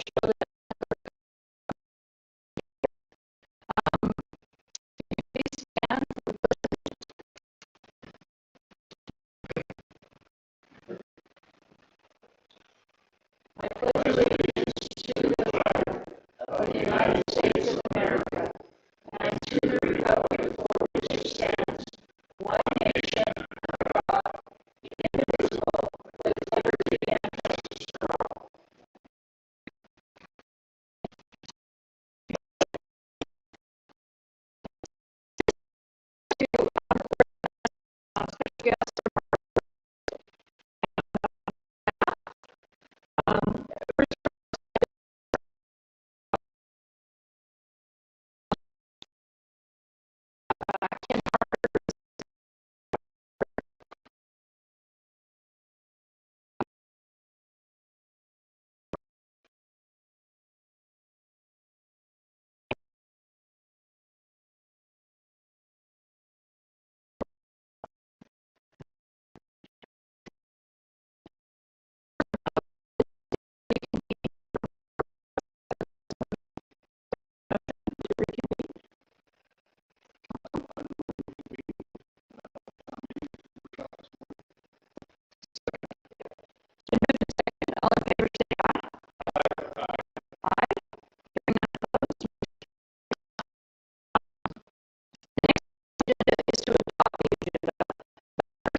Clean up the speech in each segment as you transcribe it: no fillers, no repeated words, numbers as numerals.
show that please stand for the I pledge allegiance to the flag of the United States of America and to the republic for which it stands, one nation, under God, indivisible, with liberty and justice for all. Special guest, Ken all in favor, say aye. Aye. Hearing none opposed. The next agenda is to adopt the agenda.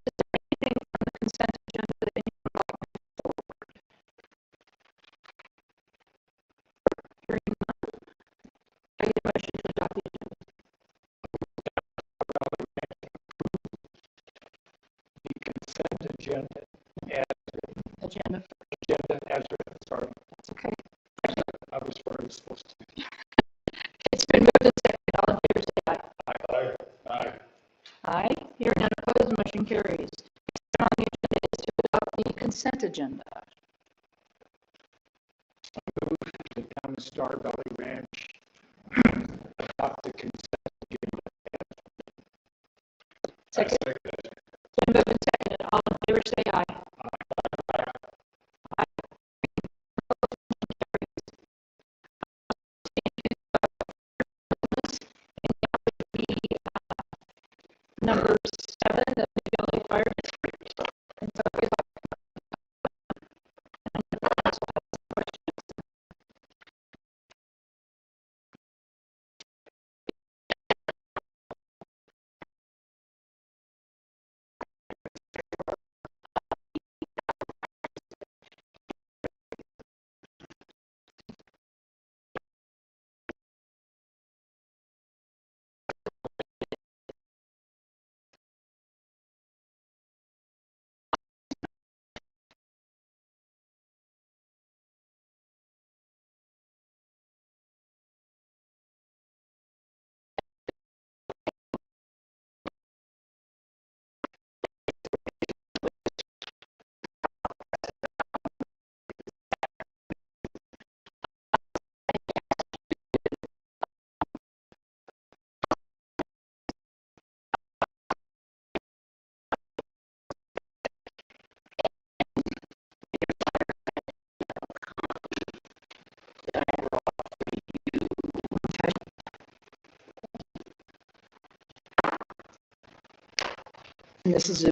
Is there anything from the consent agenda that anyone would like to put forward? Hearing none, I get a motion to adopt the agenda. The consent agenda Agenda. as written. Sorry, That's okay. I was where I was supposed to be. It's been moved and seconded. All in favor, say aye. Aye. Aye. Aye. Hearing none opposed, motion carries. Next on the agenda is to adopt the consent agenda. Move to Down Star Valley Ranch adopt the consent agenda. Second. Been moved and seconded. All in favor, say aye. Aye. Number 7, the Big Valley Fire District. And so we'd like this is a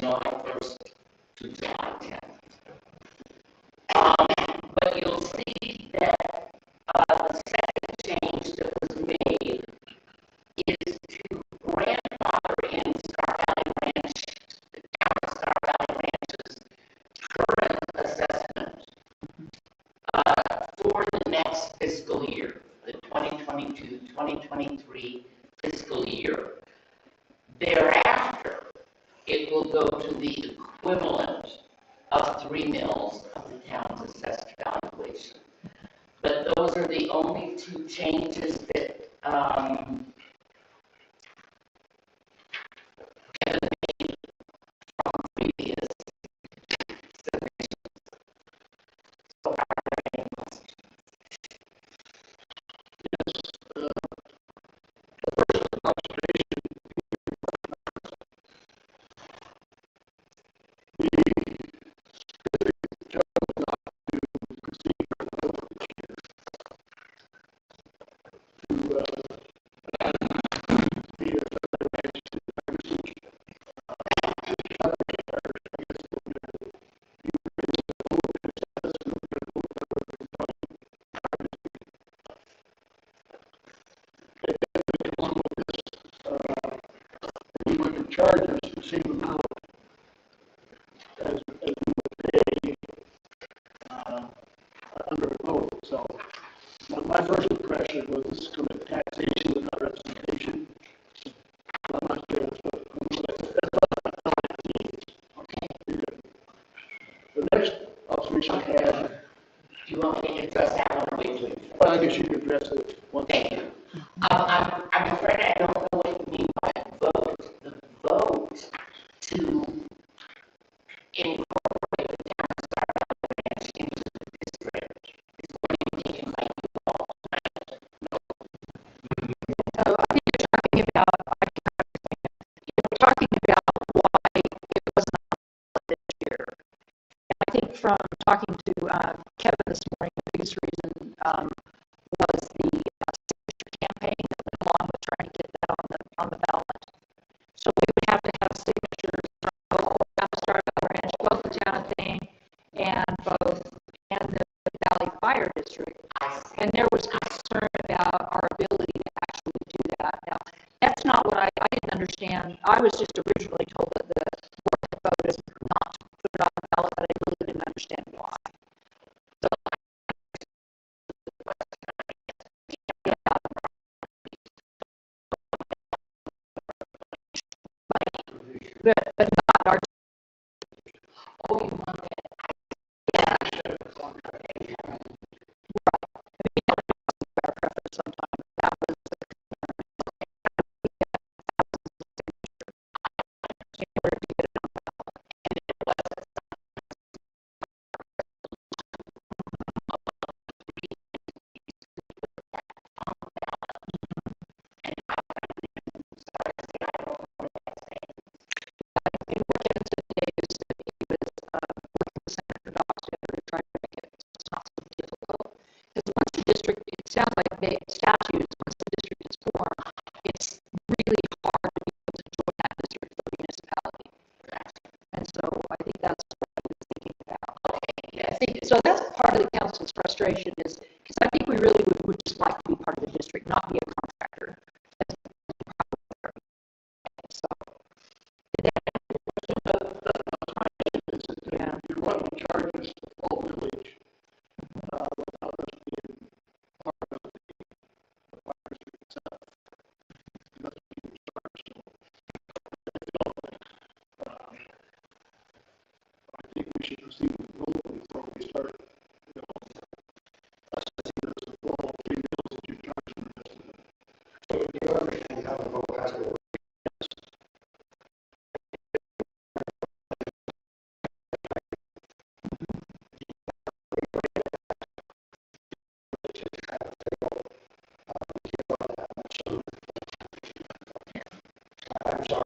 July 1st to July 10th. But you'll see that the second change that was made is to grandfather in Star Valley Ranch, the town of Star Valley Ranch's current assessment for the next fiscal year, the 2022-2023 fiscal year. Thereafter, it will go to the equivalent of 3 mills of the town's assessed valuation. But those are the only two changes that Kevin made from previous submissions. So are there any questions? We would charge us the same amount as we would pay under a vote. So my first impression was this is going to be taxation without representation. I'm not sure that's what it means. Okay. The next observation I had, Do you want me to address that one or wait till you? well, I guess you could address it once. Thank you. I'm afraid I don't know what you mean by vote. The vote to incorporate the town of Star Valley Ranch into the district is going to be taken by you all tonight. So I think you're talking about, we're talking about why it wasn't this year. And I think from talking to Kevin this morning, the biggest reason was the signature campaign that went along with trying to get that on the ballot. So we would have to have signatures from both Star Valley Ranch, both the town thing, and the Valley Fire District. And there was concern about our ability to actually do that. Now, that's not what I didn't understand. I was just originally told that the board had voted not to put it on the ballot, but I really didn't understand why. So, yeah, but not our. Oh, you want that? Yeah. Our preference sometimes. That was in order to get it on the ballot. And it was And what Kevin said today is that he was working with Senator Dockstader to try to make it so it's not so difficult. Because once the district, it sounds like statutes, once the district is formed, it's really hard to be able to join that district for a municipality. And so I think that's what I was thinking about. I think so. That's part of the council's frustration is because I think we really would just like to be part of the district, not be a contractor. So, yeah. You want to charge us the full village without us being part of the fire district itself. That's what you charge. So, I think we should proceed with the vote before we start, assessing those the full 3 mills that you're charging the rest of them. So do you understand how the vote has to work? I'm sorry,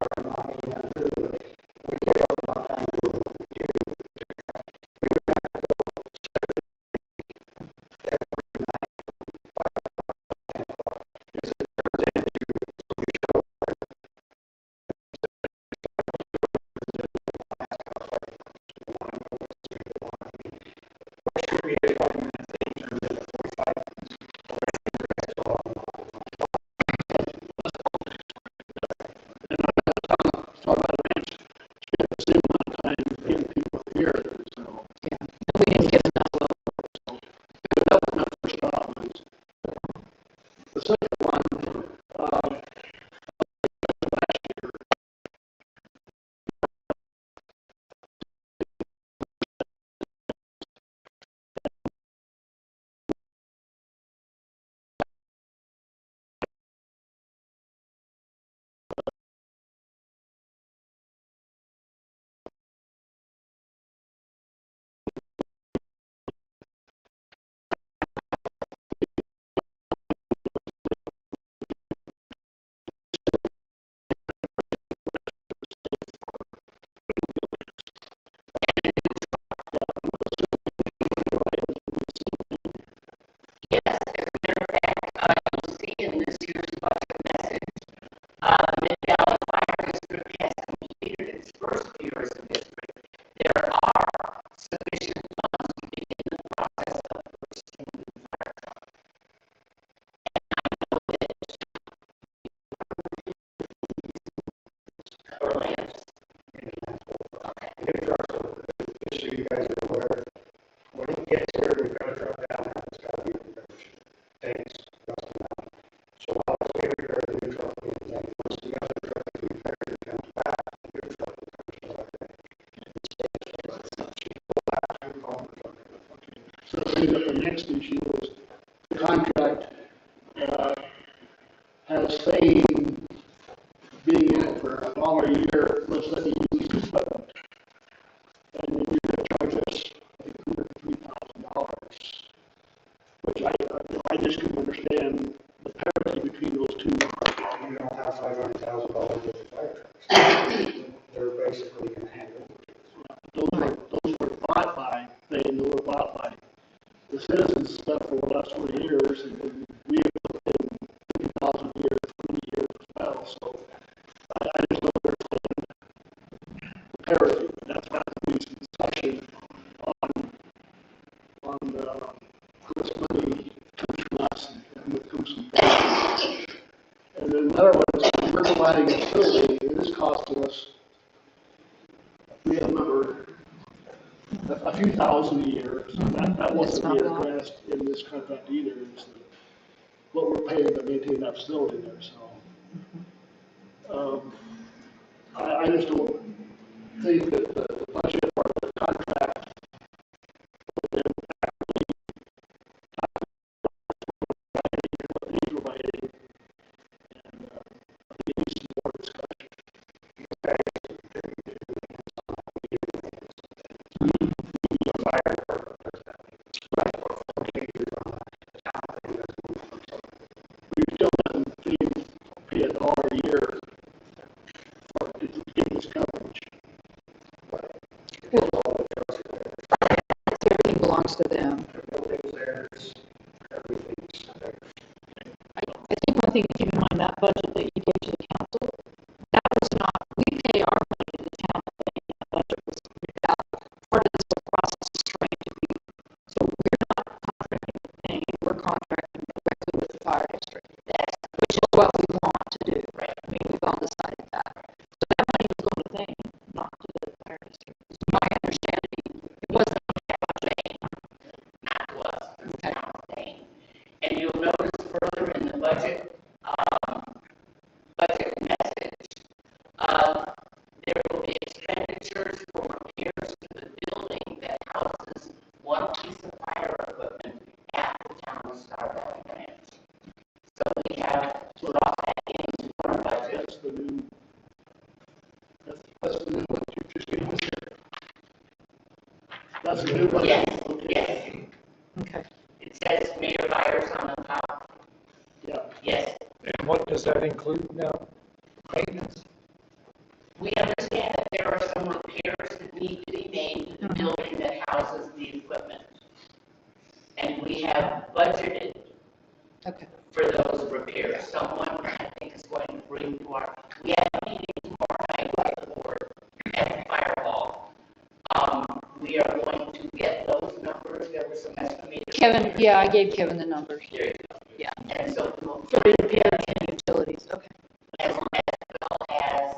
the citizens stuff for the last 20 years, and we have put in 50,000 a year, 20 years as well, so I just don't understand the parity. That's why there needs some discussion on how much money comes from us and what comes from them. And then another one is, we're providing a facility, it is costing us, we have number, a few thousand a year. So that wasn't not being a lot. addressed in this contract either, is what we're paying to maintain that facility there, so. I just don't think that the budget or the contract would what he's providing, and I think it needs some more discussion. We still haven't pay a dollar a year to get this coverage. Everything belongs to them. I think one thing to keep in mind, that budget that you gave to the council, that was not, we pay our money to the town, that budget was without, part of this whole process is trying to be, so we're not contracting with the thing, we're contracting directly with the fire district. Which is what we want to do, right? I mean, we've all decided that. So that money was going to thing, not to the fire district. It's my understanding. It wasn't Not to us, okay. thing. And you'll notice further in the budget message, there will be expenditures for repairs to the building that houses one piece of fire equipment at the town of Star Valley Ranch. So we have brought that into our budget. That's the new, that's the new one you just gave us here. That's the new one. Yes, Okay. yes. Okay. It says Mayor Byers on the top. Yeah. Yes. And what does that include now? Maintenance? We understand that there are some repairs that need to be made to the building that houses the equipment. And we have budgeted Okay. for those repairs. Someone, I think, is going to bring to our, we have a meeting tomorrow night with the board at the fire hall. We are going to get those numbers. There were some estimated. Kevin, yeah, I gave Kevin the numbers. There you go. Yeah. And so we'll, For the repairs and utilities, okay. as well as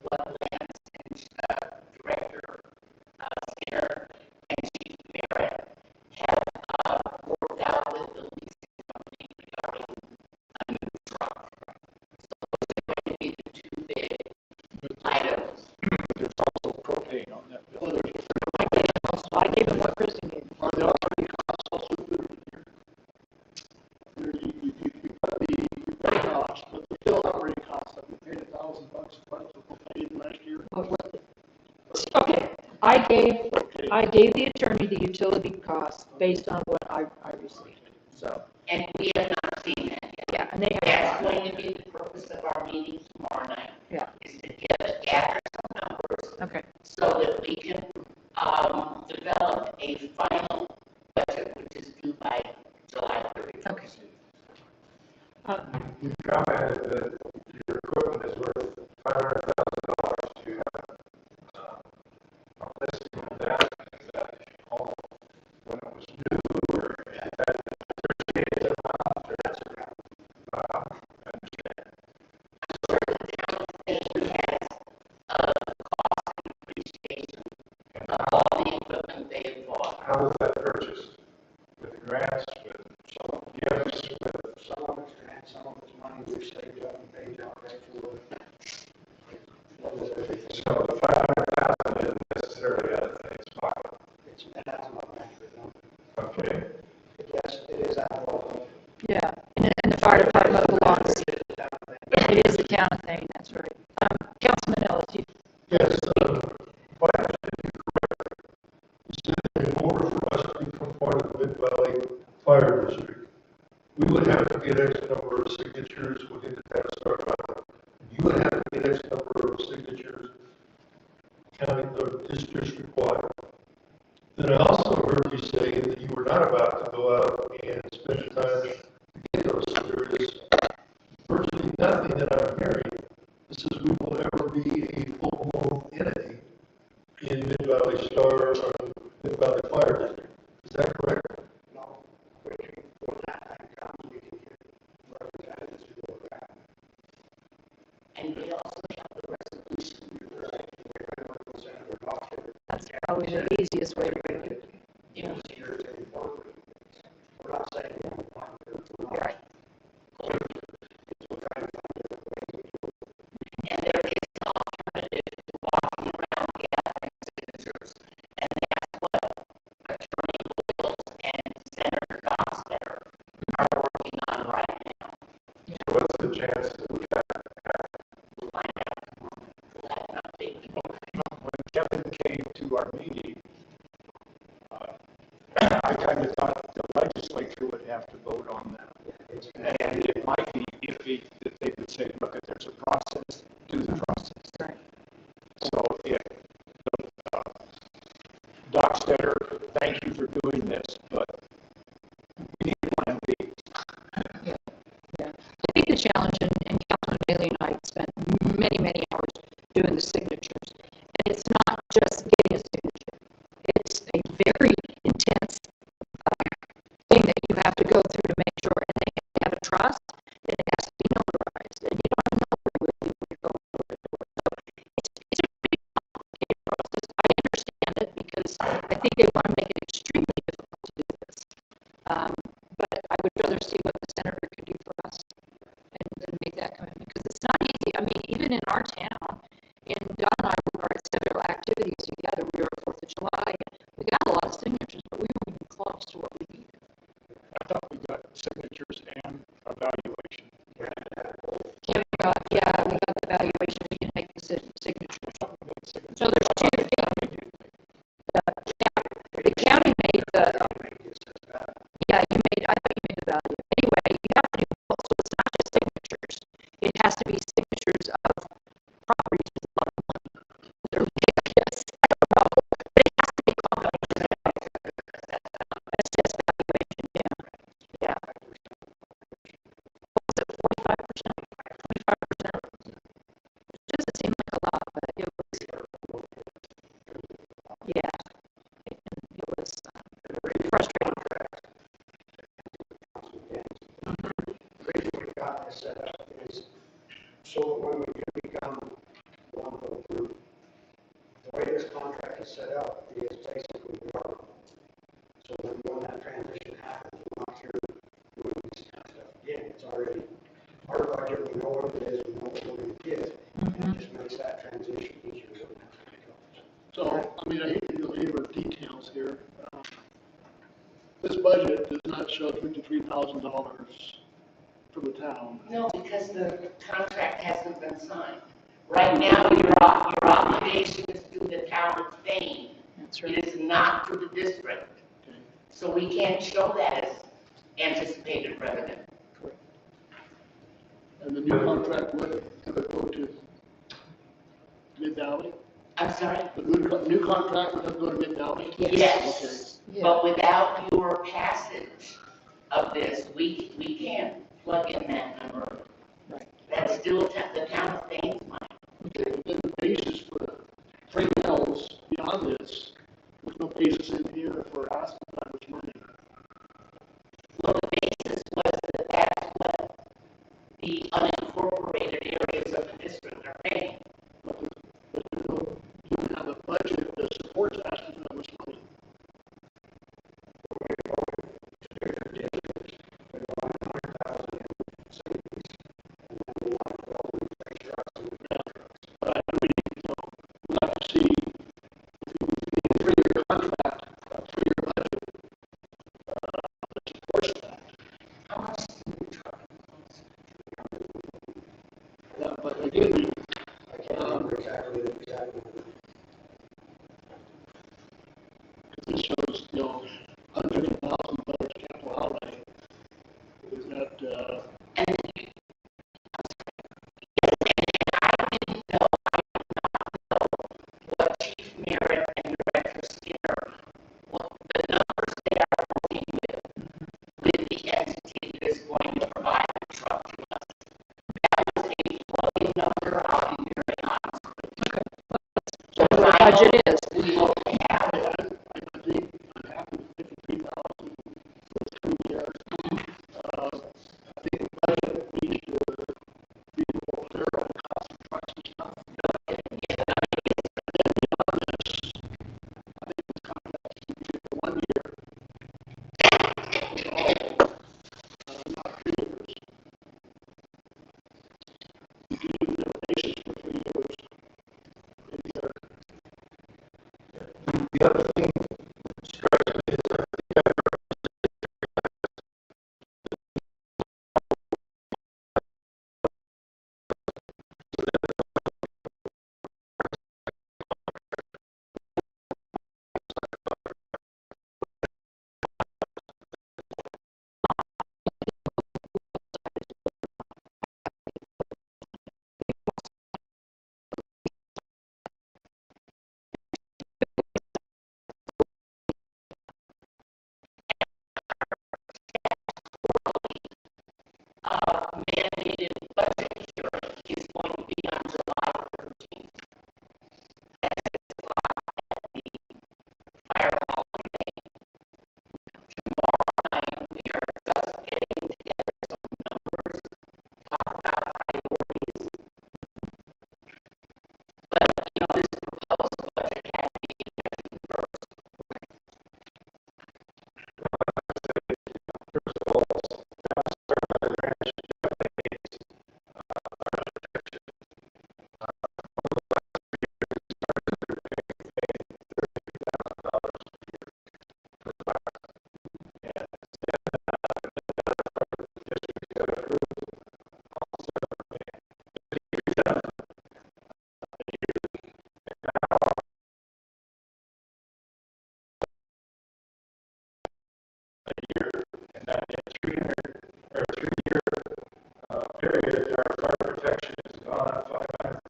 what Lance and Director Skinner and Chief Merritt have worked out with the leasing company regarding a new truck. So those are going to be the two big items. There's also propane on that building. I gave him what Kristen gave me. Are the operating costs also included in here? You've got the costs, but the still operating costs, like we paid $1,000 a month for propane last year. Okay, I gave the attorney the utility costs based on what I received, so. And we have not seen that yet. Yeah, and they That's have, going to be the purpose of our meeting tomorrow night, yeah, is to gather some numbers okay. so that we can develop a final budget, which is due by July 31st. Okay. You commented that your equipment is worth $500,000. Do you have a listing of that? Is that all when it was new, or is that depreciated amount, or that's around? I understand. It has cost and depreciation of all the equipment they have bought. How was that purchased? With grants, with some gifts, with Some of it's grants, some of it's money we saved up and paid down right for it. so the 500,000 isn't necessarily out of things pocket. It's out of my bank account. Okay. Yes, it is out of all. Yeah, and the fire department belongs, It is out of that. it is the town thing, that's right. Councilman Ellis, you, Yes, if I understand you correctly, you said that in order for us to become part of the Mid-Valley Fire District, we would have to get X number of signatures within the town of Star Valley. You would have to get X number of signatures county or districts required. Then I also heard heard you say that you were not about to go out and spend time to get those. So there is virtually nothing that I'm hearing that says we will ever be a full-blown entity in Mid-Valley Star or Mid-Valley Fire District. Is that correct? No, when that time comes, we can get representatives to go back. And we also have the resolution. Right, we're going to send it off to That's probably the easiest way to do it. the engineers and incorporate. We're not saying we don't want to, we're not. Right. We're trying to find a way to do it. And there is an alternative to walking around gathering signatures. And that's what Attorney Wills and Senator Gostetter are working on right now. So what's the chance that we have? We'll find out tomorrow. We'll have an update tomorrow. When Kevin came to our meeting, I kind of thought the legislature would have to vote on that. And it might be iffy that they would say, look, if there's a process, do the process. Right. So if, Doc Stetter, thank you for doing this, but we need a plan B. Yeah. I think the challenge, and Councilman Bailey and I spent many, many hours doing the signatures. And it's not just getting a signature. It's a very intense thing that you have to go through to make sure, and they have a trust, and it has to be notarized, and you don't know where you when you go door to door. So it's a pretty complicated process. I understand it because I think they want to make it extremely difficult to do this. But I would rather see what the senator could do for us and make that commitment, because it's not easy. I mean, even in our town, and Don and I were at several activities together. We were at 4th of July, and we got a lot of signatures, but we weren't even close to what we needed. I thought we got signatures and evaluation. Yeah, we got the valuation, we didn't make the signatures. So there's two things. The county made the, yeah, I thought you made the value. Anyway, you have to do both, so it's not just signatures. It has to be signatures of properties with a lot of money. They're big, yes, I don't know, but it has to be a combination of assessed valuation, yeah. Yeah. What was it, 45%? 25%? It doesn't seem like a lot, but it was, yeah. It was very frustrating. The reason we got this set up is so that when we do become one of the group, the way this contract is set up is basically we are. So when that transition happens, we're not here doing this kind of stuff again. It's already our budget, we know what it is, we know what we're going to get, and it just makes that transition easier. We don't have to make up. So, I mean, I hate to go over details here. This budget does not show $53,000 for the town. No, because the contract hasn't been signed. Right now, your obligation is to the town of Spain. That's right. It is not to the district. Okay. So we can't show that as anticipated revenue. And the new contract would have it go to Mid-Valley? I'm sorry? The new contract would have to go to Mid-Valley? Yes. Yeah. But without your passage of this, we can't plug in that number. Right. That's still the town of Spain's money. Okay, but then the basis for everything else beyond this, there's no basis in here for asking that much money. Well, the basis was that that's what the unincorporated areas of the district are paying. But you don't have a budget that supports asking for that much money. But I mean, we'll have to see if we can get a 3-year contract, a 3-year budget, that supports that. How much do we charge? Yeah, but again, I can't remember exactly. this shows, $150,000 capital outlay. Is that, And I didn't know what Chief Merritt and Director Skinner, what the number budget is. I think I'm happy with 53,000 for 3 years. I think the budget needs to be more clear on the cost of trucks and stuff. And then beyond this, I think this contract should be for 1 year. Not 3 years. You can do the basis for 3 years. Maybe they're The other thing that strikes me is I think I mandated budget hearing is going to be on July 13th. At 6 o'clock at the fire hall in Maine. Tomorrow night, we are just getting together some numbers, talk about priorities. But, this proposed budget had to be effective first. and that in 3 year period, our fire protection has gone up 500%.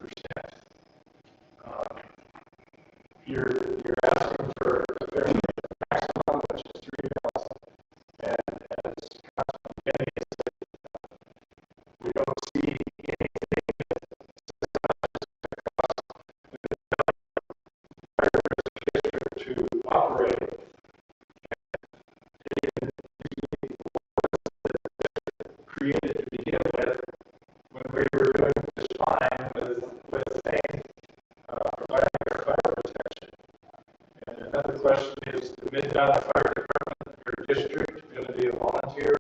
You're asking for a fairly maximum, which is 3 mils, and as Councilman Kenny has said, we don't see anything to operate. Created to begin with when we were doing just fine with things providing our fire protection. And another question is, the Mid-Valley Fire Department or district going to be a volunteer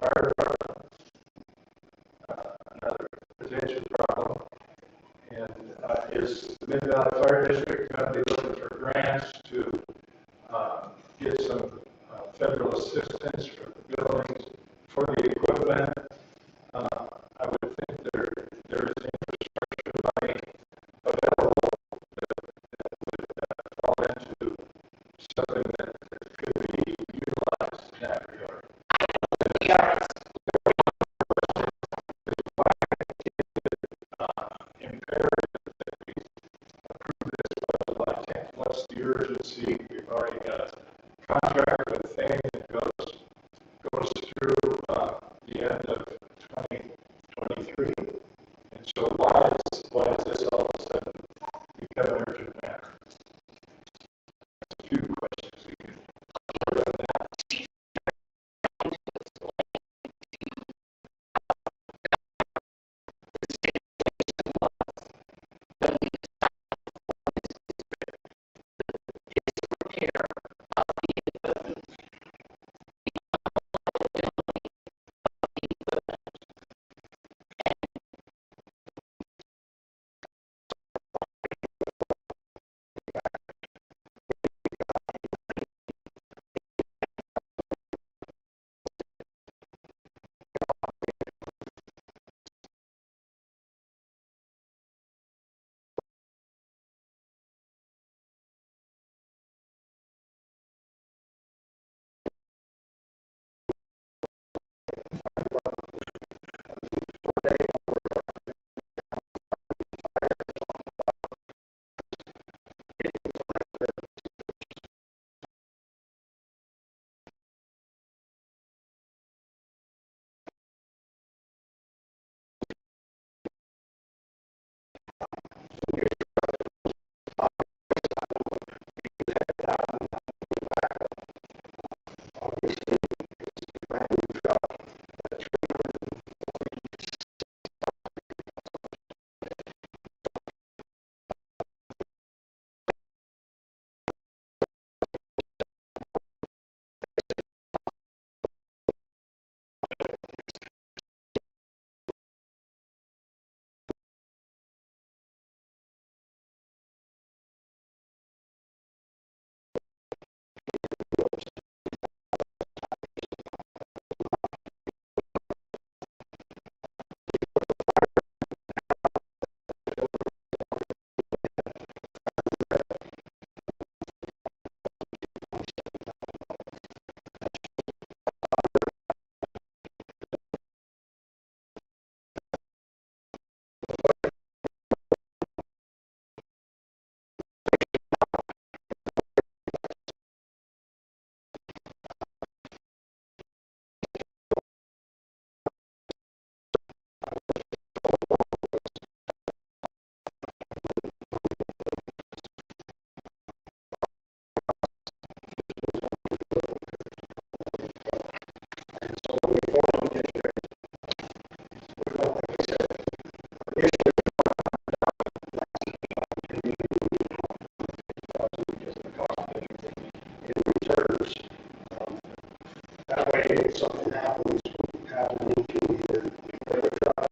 fire department? Another potential problem. And is the Mid-Valley Fire District going to be looking for grants to get some federal assistance for the buildings, for the equipment? I would think there is infrastructure money available that would fall into something that could be utilized in that regard. We are Imperative that we approve this budget by 10 plus the urgency. We've already got a contract with thing that goes through the end of 2023. And so why is this all of a sudden become an urgent matter? A few questions we can put on that. repair of the if something happens, happening to either repair a truck.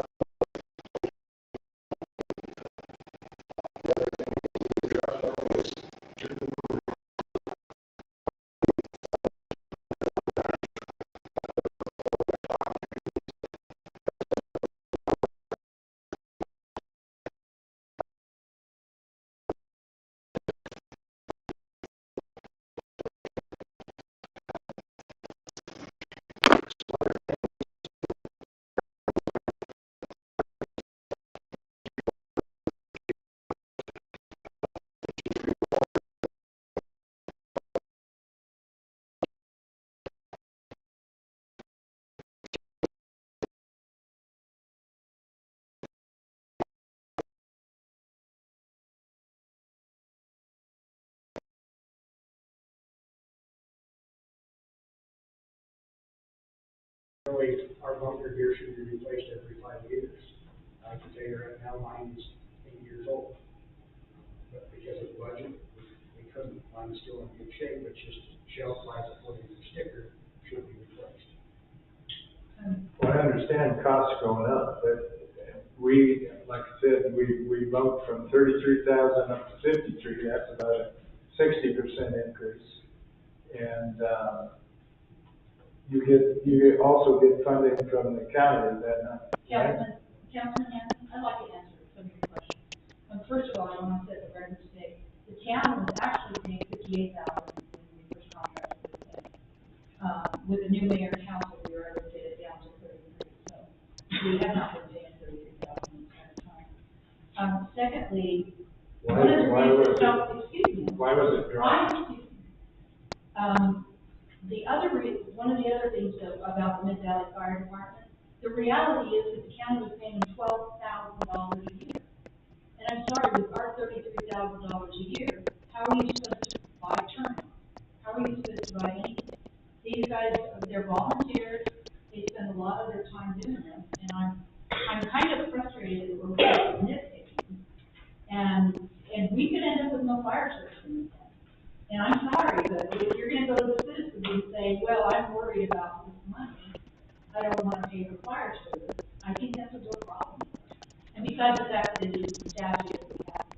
Really, our bumper gear should be replaced every 5 years. I can tell you right now, mine is 8 years old. But because of budget, we couldn't, mine's still in good shape, it's just shelf life according to the sticker should be replaced. Well, I understand costs going up, but we, like I said, we bumped from 33,000 up to 53, that's about a 60% increase. And, you also get funding from the county, is that not? Councilman Hanson, I'd like to answer some of your questions. First of all, I want to set the record straight. The town was actually paying $58,000 when we first contracted with them. With the new mayor and council, we were able to get it down to 33. So we have not been paying $33,000 the entire time. Secondly, Why was it dropped? One of the other things about the Mid Valley Fire Department, the reality is that the county was paying $12,000 a year. And I'm sorry, with our $33,000 a year, how are you supposed to buy terminals? How are you supposed to buy anything? These guys, they're volunteers, they spend a lot of their time doing this, and I'm kind of frustrated that we're nitpicking. And we could end up with no fire service in this town. And I'm sorry, but if you're gonna go to the citizens and say, well, I'm worried about this money, I don't wanna pay for fire service, I think that's a real problem. And besides the fact that it is the statute that we have.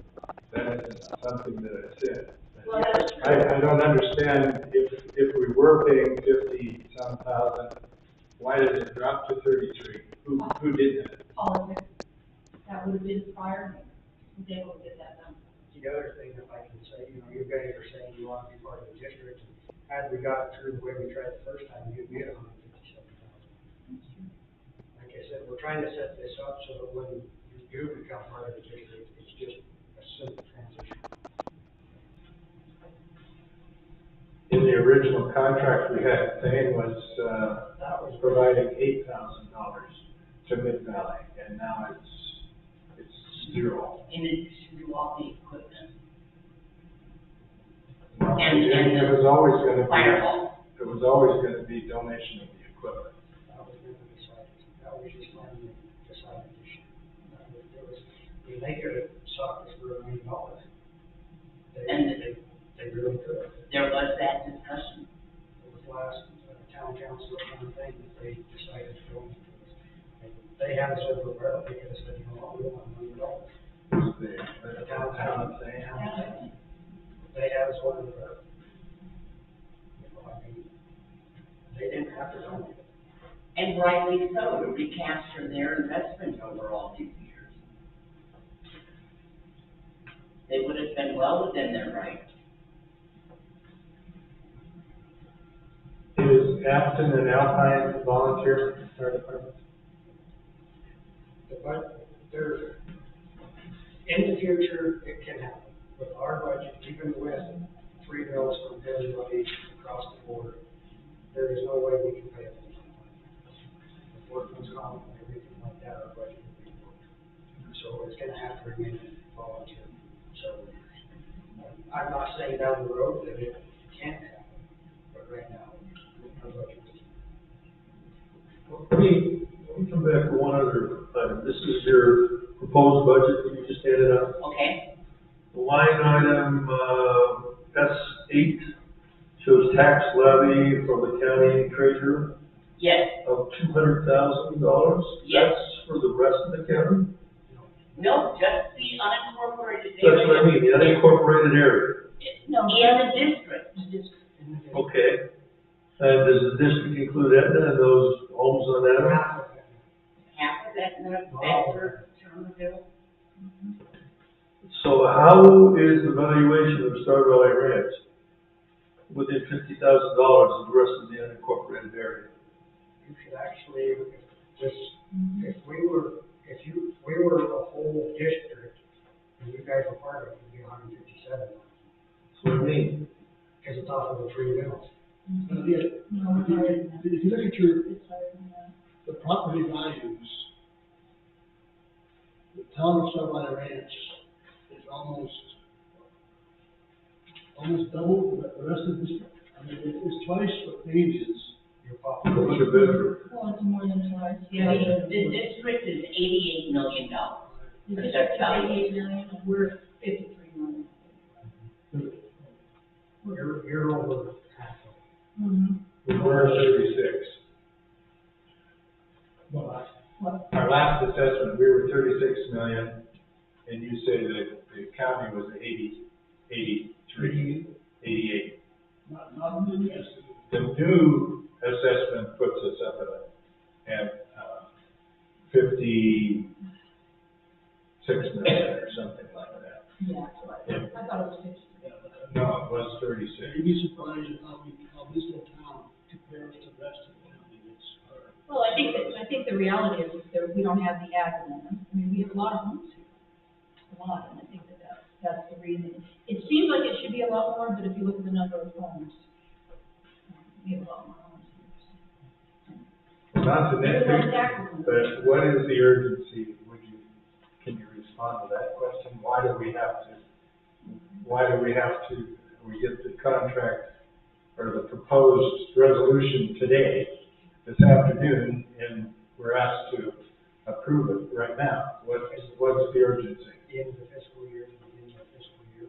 That is something that I said. Well, that's true. I don't understand, if we were paying 50-some thousand, why did it drop to 33? Who did that? Politics, that would have been prior, was able to get that done. The other thing, if I can say, you guys are saying you want to be part of the district. Had we got through the way we tried the first time, you'd be at $157,000. Like I said, we're trying to set this up so that when you do become part of the district, it's just a simple transition. In the original contract we had, Thane was providing $8,000 to Mid Valley, and now it's zero. In addition to all the equipment. Well, And it was always going to be. Firewall. It was always going to be donation of the equipment. That was never decided. That was just when we decided this year. They could have sought this for $1 million. They really could have. There was that discussion. It was last town council kind of thing that they decided to go into this. And they had us over there, they could have said, what, we want $1 million. The town Thane. They had us over there. I mean, they didn't have to fund it. And rightly so, to recapture their investment over all these years. They would have been well within their right. Is Afton and Alpine volunteer fire departments? But there's, in the future, it can happen. With our budget, even with 3 mills from everybody across the board, there is no way we can pay it. With workman's comp and everything like that, our budget would be booked. So it's gonna have to remain volunteer. So I'm not saying down the road that it can't happen, but right now, our budget is. Let me come back to one other item. This is your proposed budget that you just handed out. Okay? The line item, S8 shows tax levy from the county treasurer. Yes, of $200,000? Yes. That's for the rest of the county? no, just the unincorporated That's what I area mean, the unincorporated area. No, in the district. Okay. And does the district include Etna and those homes on Etna? Half of that, Bedford, Somerville. So how is the valuation of Star Valley Ranch within $50,000 of the rest of the unincorporated area? You should actually, if we were a whole district, and you guys were part of it, it'd be 157. That's what I mean. Because it's off of the 3 mills. Yeah, no, if you look at your, it's higher than that. the property values, the town of Star Valley Ranch is almost double the rest of this. I mean, it's twice what Maine is. Your What's population. your Bedford? Well, it's more than twice. Yeah, the district is $88 million. The district is 88 million, and we're 53 million. You're over half of it. Mm-hmm. We're 36. What? Our last assessment, we were 36 million, and you say that the county was 83, 88. Not the yes. The new assessment puts us up at 56 million or something like that. Yeah, that's right. I thought it was 50. No, it was 36. You'd be surprised at how this little town compares to the rest of the county. It's, Well, I think the reality is that we don't have the ag amendment. I mean, we have a lot of homes here. A lot, and I think that's the reason. It seems like it should be a lot more, but if you look at the number of homes, we have a lot more homes here. Not to There's nitpick, no taxes. but what is the urgency? Can you respond to that question? Why do we have to, we get the contract or the proposed resolution today, this afternoon, and we're asked to approve it right now? What's the urgency? The end of the fiscal year, the beginning of the fiscal year.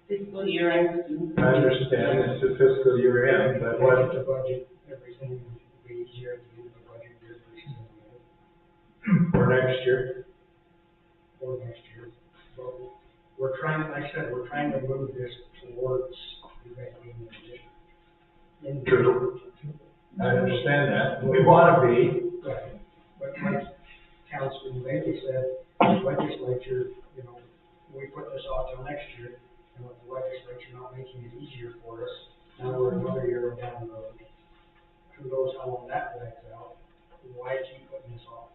Fiscal year end. I understand it's the fiscal year end, but what, The budget, everything will be easier at the end of the budget year versus in the middle, for next year? or next year. But we're trying, like I said, we're trying to move this towards the guys being in the district. True. I understand that. We want to be. Right. But like Councilman Bailey said, the legislature, we put this off till next year, and with the legislature not making it easier for us, now we're another year down the road. Who knows how long that drags out? Why keep putting this off?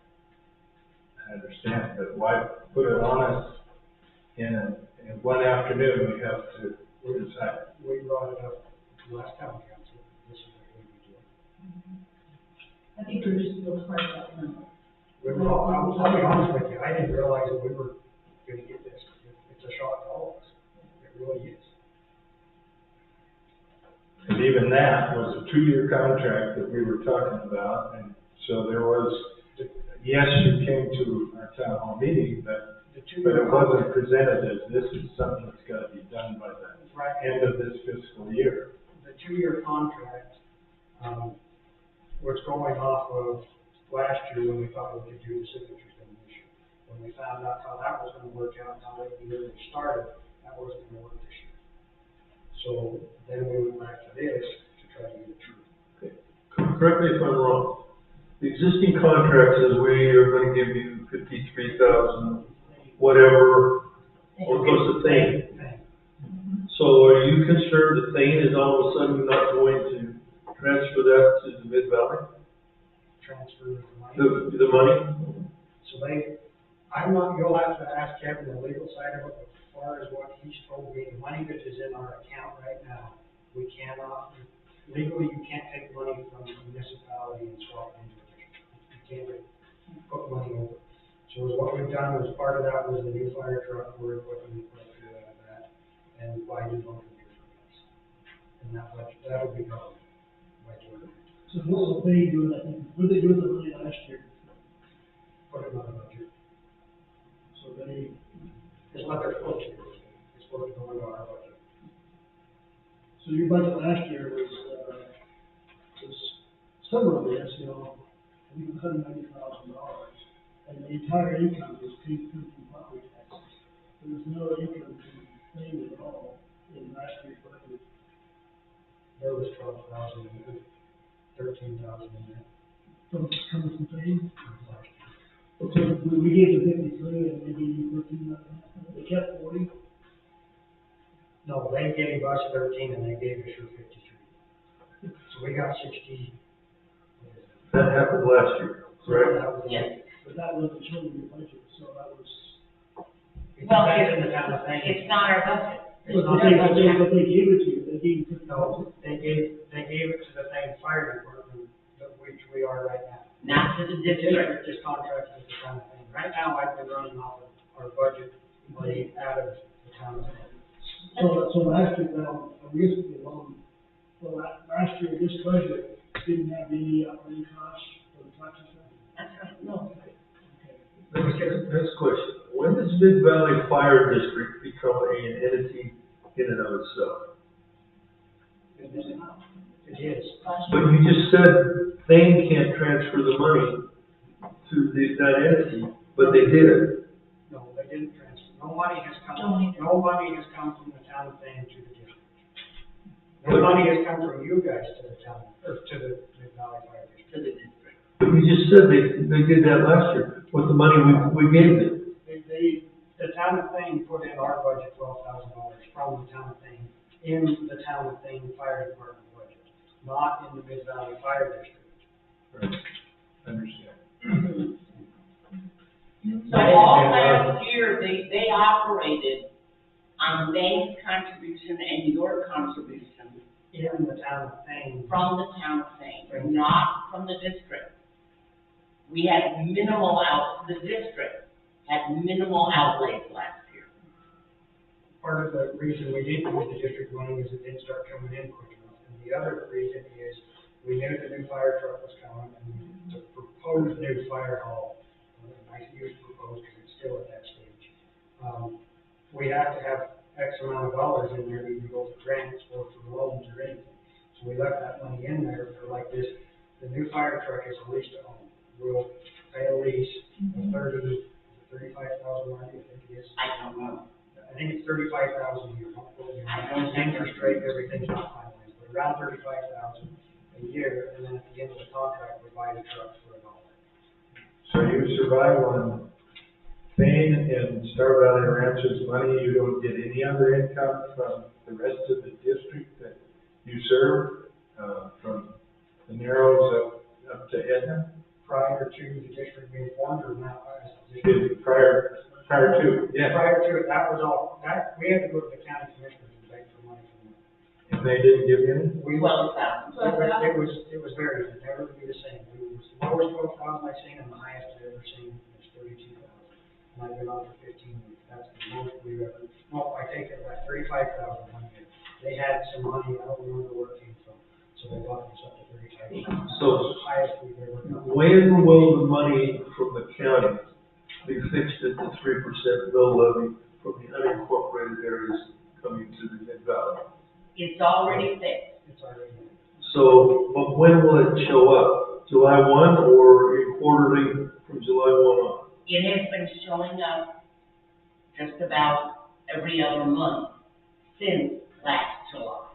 I understand, but why put it on us in one afternoon? We have to decide. We brought it up last town council, this is what we do. I think we're just real hard about the number. I'll be honest with you, I didn't realize that we were gonna get this. It's a shock to all of us. It really is. And even that was a 2-year contract that we were talking about, and so there was, yes, you came to our town hall meeting, but it wasn't presented as this is something that's gotta be done by the end of this fiscal year. The 2-year contract, was going off of last year when we thought we could do the signatures in this year. When we found out how that was gonna work out, how late the year we started, that wasn't gonna work this year. So then we went back to this to try to get it true. Correct me if I'm wrong. The existing contract says we are gonna give you 53,000, whatever, what goes to Thane. So are you concerned that Thane is all of a sudden not going to transfer that to the Mid-Valley? Transfer the money. The money? So you'll have to ask Kevin the legal side of it, but as far as what he's told me, the money that is in our account right now, we cannot, legally, you can't take money from the municipality and swap it into a district. You can't put money over. So what we've done was, part of that was the new fire truck, we're equipping quite a few out of that, and Biden voted for us. And that'll be gone by June. so what will they do, I think, what did they do with the money last year? Put it on the budget. So they, It's what they're supposed to do. It's supposed to go into our budget. so your budget last year was some of this, I think it was $190,000, and the entire income was paid through from property taxes. There was no income to pay at all in last year's budget. There was 12,000 in there, 13,000 in there. From coming from paying. Okay, we gave the 53 and they gave you 13, they kept 40. No, they gave us 13 and they gave us your 53. So we got 60. That happened last year, correct? That was- Yes. But that wasn't shown in your budget, so that was. It's Well, in the town of thing. It's not our budget. It's But not they, our budget. but they gave it to you, they gave you 50. No, they gave it to the same fire department that which we are right now. Not to the The district. district is contracted with the town of thing. Right now, I've been running off of our budget money out of the town of thing. So last year, well, I guess, last year, this budget didn't have any operating costs for the tax system. That's right, no. Next question, when does Mid Valley Fire District become an entity in and of itself? It is. But you just said Thane can't transfer the money to that entity, but they did. No, they didn't transfer. No money has come from the town of thing to the district. No money has come from you guys to the town, or to the Mid Valley Fire District. To the district. But you just said they did that last year, with the money we gave them. The town of Thane put in our budget $12,000 from the town of Thane, in the town of Thane Fire Department budget, not in the Mid Valley Fire District. Right, I understand. So all last year, they operated on Thayne's contribution and your contribution In the town of Thane. from the town of Thane, not from the district. We had minimal the district had minimal outlays last year. Part of the reason we didn't use the district money is it didn't start coming in quick enough. And the other reason is we knew the new fire truck was coming and the proposed new fire hall, I use proposed because it's still at that stage. We have to have X amount of dollars in there, either go for grants or for loans or anything. So we left that money in there for like this. The new fire truck is a lease to own. We'll pay a lease of 35,000, I think it is. I don't know. I think it's 35,000 a year. I don't think- Interest rate, everything's not finalized, but around 35,000 a year, and then at the end of the contract, we buy the truck for $1. So you survive on Thane and Star Valley Ranch's money, you don't get any other income from the rest of the district that you serve, from the Narrows up to Edna? Prior to the district being formed, or not, Prior to, yeah, prior to it, that was all, we had to go to the county commissioners and beg for money from them. and they didn't give you any? We, 12,000. it was very, it never would be the same. It was the lowest 12,000 I've seen, and the highest I've ever seen is 32,000. And I've been on for 15 weeks, that's the most we've ever, no, I take it back, 35,000 one year. They had some money, I don't remember where it came from, so they bought us up to 35,000. So- That's the highest we've ever done. When will the money from the county be fixed at the 3% mill levy from the unincorporated areas coming to the Mid Valley? It's already fixed. It's already, So, but when will it show up? July 1 or quarterly from July 1 on? It has been showing up just about every other month since last July.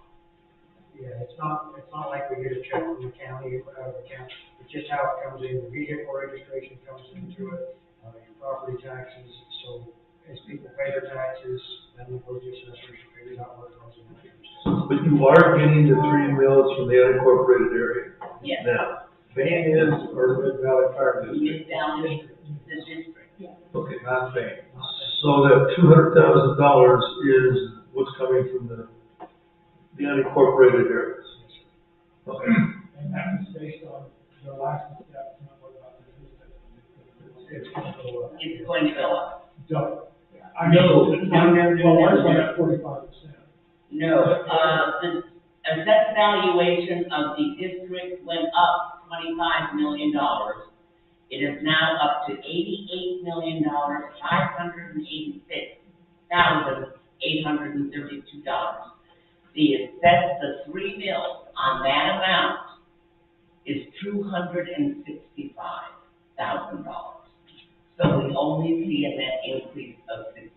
yeah, it's not like we get a check from the county or out of the county. It's just how it comes in, the vehicle registration comes into it, your property taxes. So as people pay their taxes, then it goes to assessors, figures out where it goes in. But you are getting the 3 mills from the unincorporated area Yes, now. Thane is, or Mid Valley Fire District? Mid Valley, the district. Okay. Not Thane. So that $200,000 is what's coming from the unincorporated areas. Okay. And that is based on the last step, not what about the It's going to go up. It's going to go up. Double. I know, well, I was at 45%. No, the assessed valuation of the district went up $25 million. It is now up to $88,586,832. The 3 mills on that amount is $265,000. So we only see a net increase of $65,000.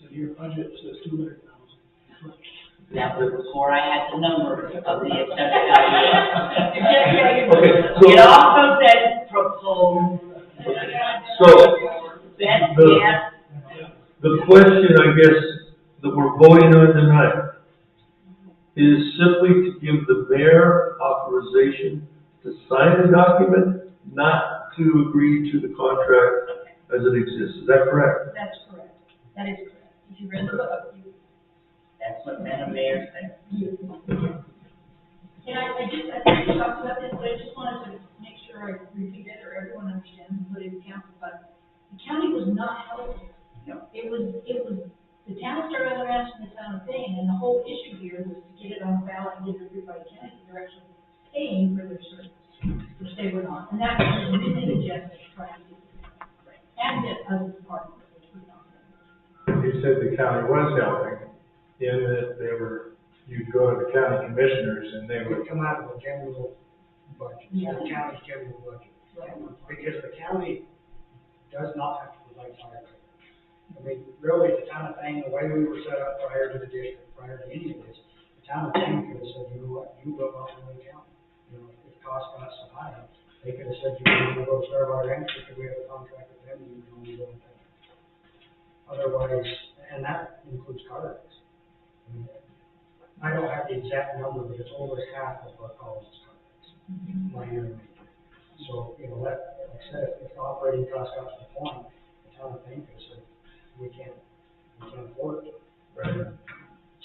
So your budget says 200,000. That was before I had the numbers of the assessment. Okay, It also says proposed. so Best the- guess. the question, I guess, that we're voting on tonight is simply to give the mayor authorization to sign the document, not to agree to the contract as it exists. Is that correct? That's correct. That is correct. If you read the book, you. That's what Madam Mayor said. And I think we talked about this, but I just wanted to make sure I repeat it or everyone understands and put it in council, but the county was not held here. No. It was, the town of Star Valley Ranch and the town of Thane, and the whole issue here was to get it on the ballot and give everybody county, because they're actually paying for their service, which they were not. And that was really the gist of trying to do it. And the other department, which was not. You said the county was helping, in that you'd go to the county commissioners and they It would, would come out of the general budget, the county's general budget. Because the county does not have to provide fire cover. I mean, really, the town of Thane, the way we were set up prior to the district, prior to any of this, the town of Thane could have said, you know what, you go off the county. You know, if costs got so high, they could have said, you want to go to Star Valley Ranch because we have a contract with them, and you can only go with them. Otherwise, and that includes car wrecks. I mean, I don't have the exact number, but it's over half of our calls is car wrecks. Minor and major. So, you know, that, like I said, if the operating costs got to the point, the town of Thane could have said, we can't afford it. right,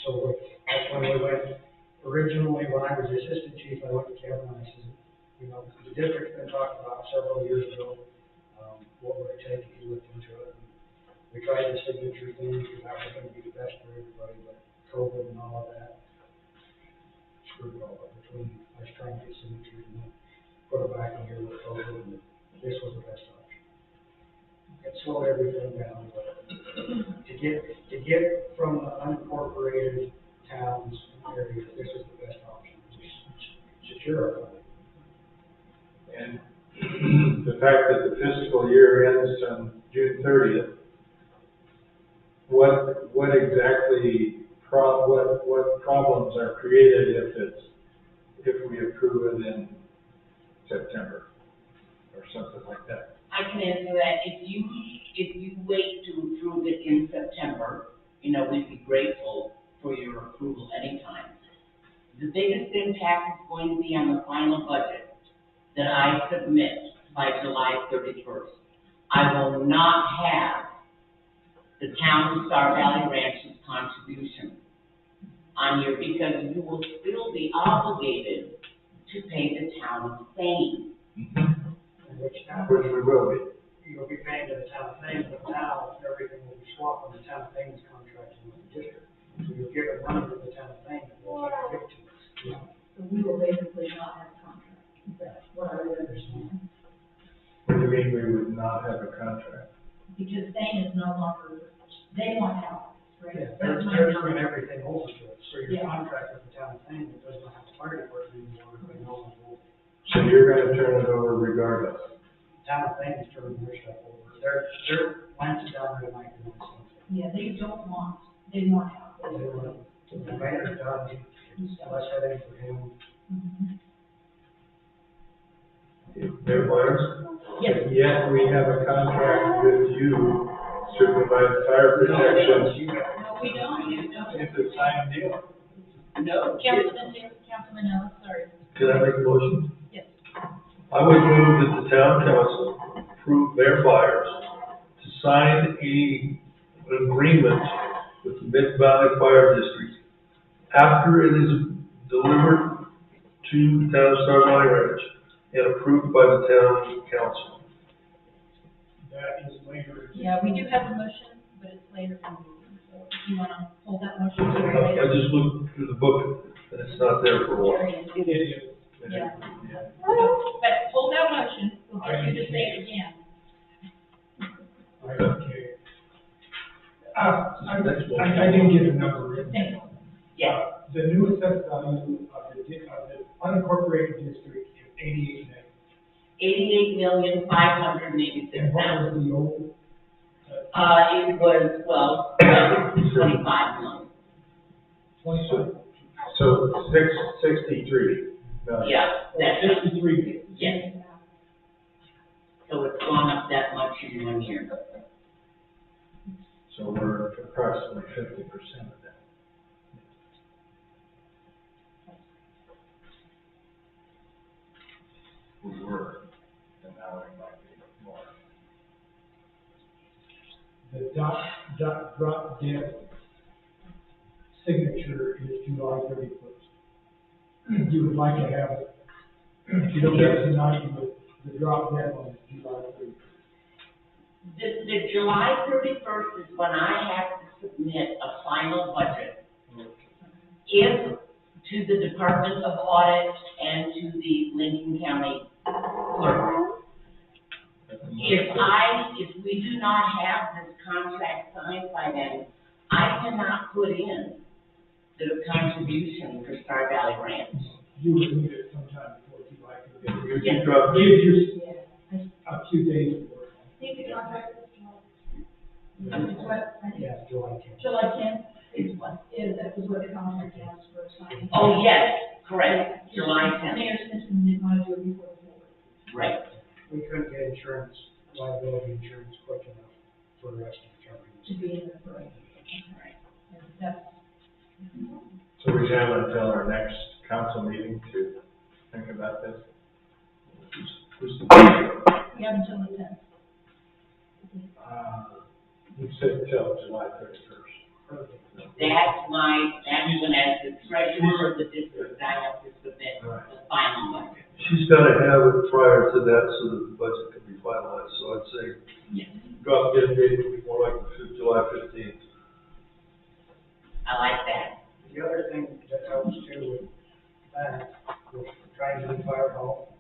So that's when we went, originally, when I was the assistant chief, I went to Kevin and I said, you know, the district's been talked about several years ago, what would it take if you looked into it? And we tried the signature thing, because that was gonna be the best for everybody, but COVID and all of that screwed it all up between us trying to get signatures and then put it back in here with COVID, and this was the best option. It slowed everything down, but to get from the unincorporated towns and areas, this is the best option. Secure our money. and the fact that the fiscal year ends on June 30th, what exactly, what problems are created if we approve it in September or something like that? I can answer that. If you wait to approve it in September, you know, we'd be grateful for your approval anytime. The biggest impact is going to be on the final budget that I submit by July 31st. I will not have the town of Star Valley Ranch's contribution on here because you will still be obligated to pay the town of Thane. Which we will be. you'll be paying to the town of Thane, but now everything will be swapped when the town of Thane's contracted with the district. So you'll give it money to the town of Thane, but they can't give it to us. So we will basically not have a contract. That's what I would understand. What do you mean we would not have a contract? Because Thane is no longer, they want out, right? Yeah, That's my they're understanding. turning everything over to us, so your Yeah. contract with the town of Thane, that doesn't have the fire department anymore, they know it's over. So you're gonna turn it over regardless? Town of Thane is turning their stuff over, their Lance down there tonight doing something. Yeah, they don't want, they want out. The mayor's done, unless heading for him. Mayor Myers? Yes. Yet we have a contract with you to provide fire protection. No, we don't. It's a signed deal. No. Councilman Ellis, sorry. Can I make a motion? Yes. I would move that the town council approve Mayor Byers to sign an agreement with the Mid Valley Fire District after it is delivered to the town of Star Valley Ranch and approved by the town council. That is later. Yeah, we do have a motion, but it's later in the meeting, so if you want to hold that motion to I later. just looked through the book and it's not there for a while. It is. Yeah. But hold that motion, we'll get you to say it again. Okay. I didn't get a number written. Thank you. Yes. The new assessed value of the unincorporated district $88,586,000. the old? It was, well, 25 million. 25. So 63 million. Yeah, that's, 63. yes. So it's gone up that much in 1 year. So we're approximately 50% of that. We were, and now we might be more. The drop dead signature is July 31st. You would like to have it, if you don't get it tonight, the drop deadline is July 31st. The July 31st is when I have to submit a final budget. If to the Department of Audit and to the Lincoln County Clerk. If we do not have this contract signed by then, I cannot put in the contribution for Star Valley Ranch. You would need it sometime before July 31st. You Yes. can drop, Gives you a few days to work on. I think the contract is Yeah, July 10th. July 10th Is what? that was what the contract was for signing. Oh, yes, correct, July 10th, Mayor Simpson didn't want to do it before the board. right. We couldn't get insurance, liability insurance quick enough for the rest of the term. To be in the parade. And that's, so we have until our next council meeting to think about this? Who's the? we have until the 10th. You said till July 31st. That's when as the treasurer of the district, I have to submit the final budget. She's gotta have it prior to that so that the budget can be finalized, so I'd say Yes. drop dead date would be more like the July 15th. I like that. The other thing that helps too with that, we're trying to do fire hall,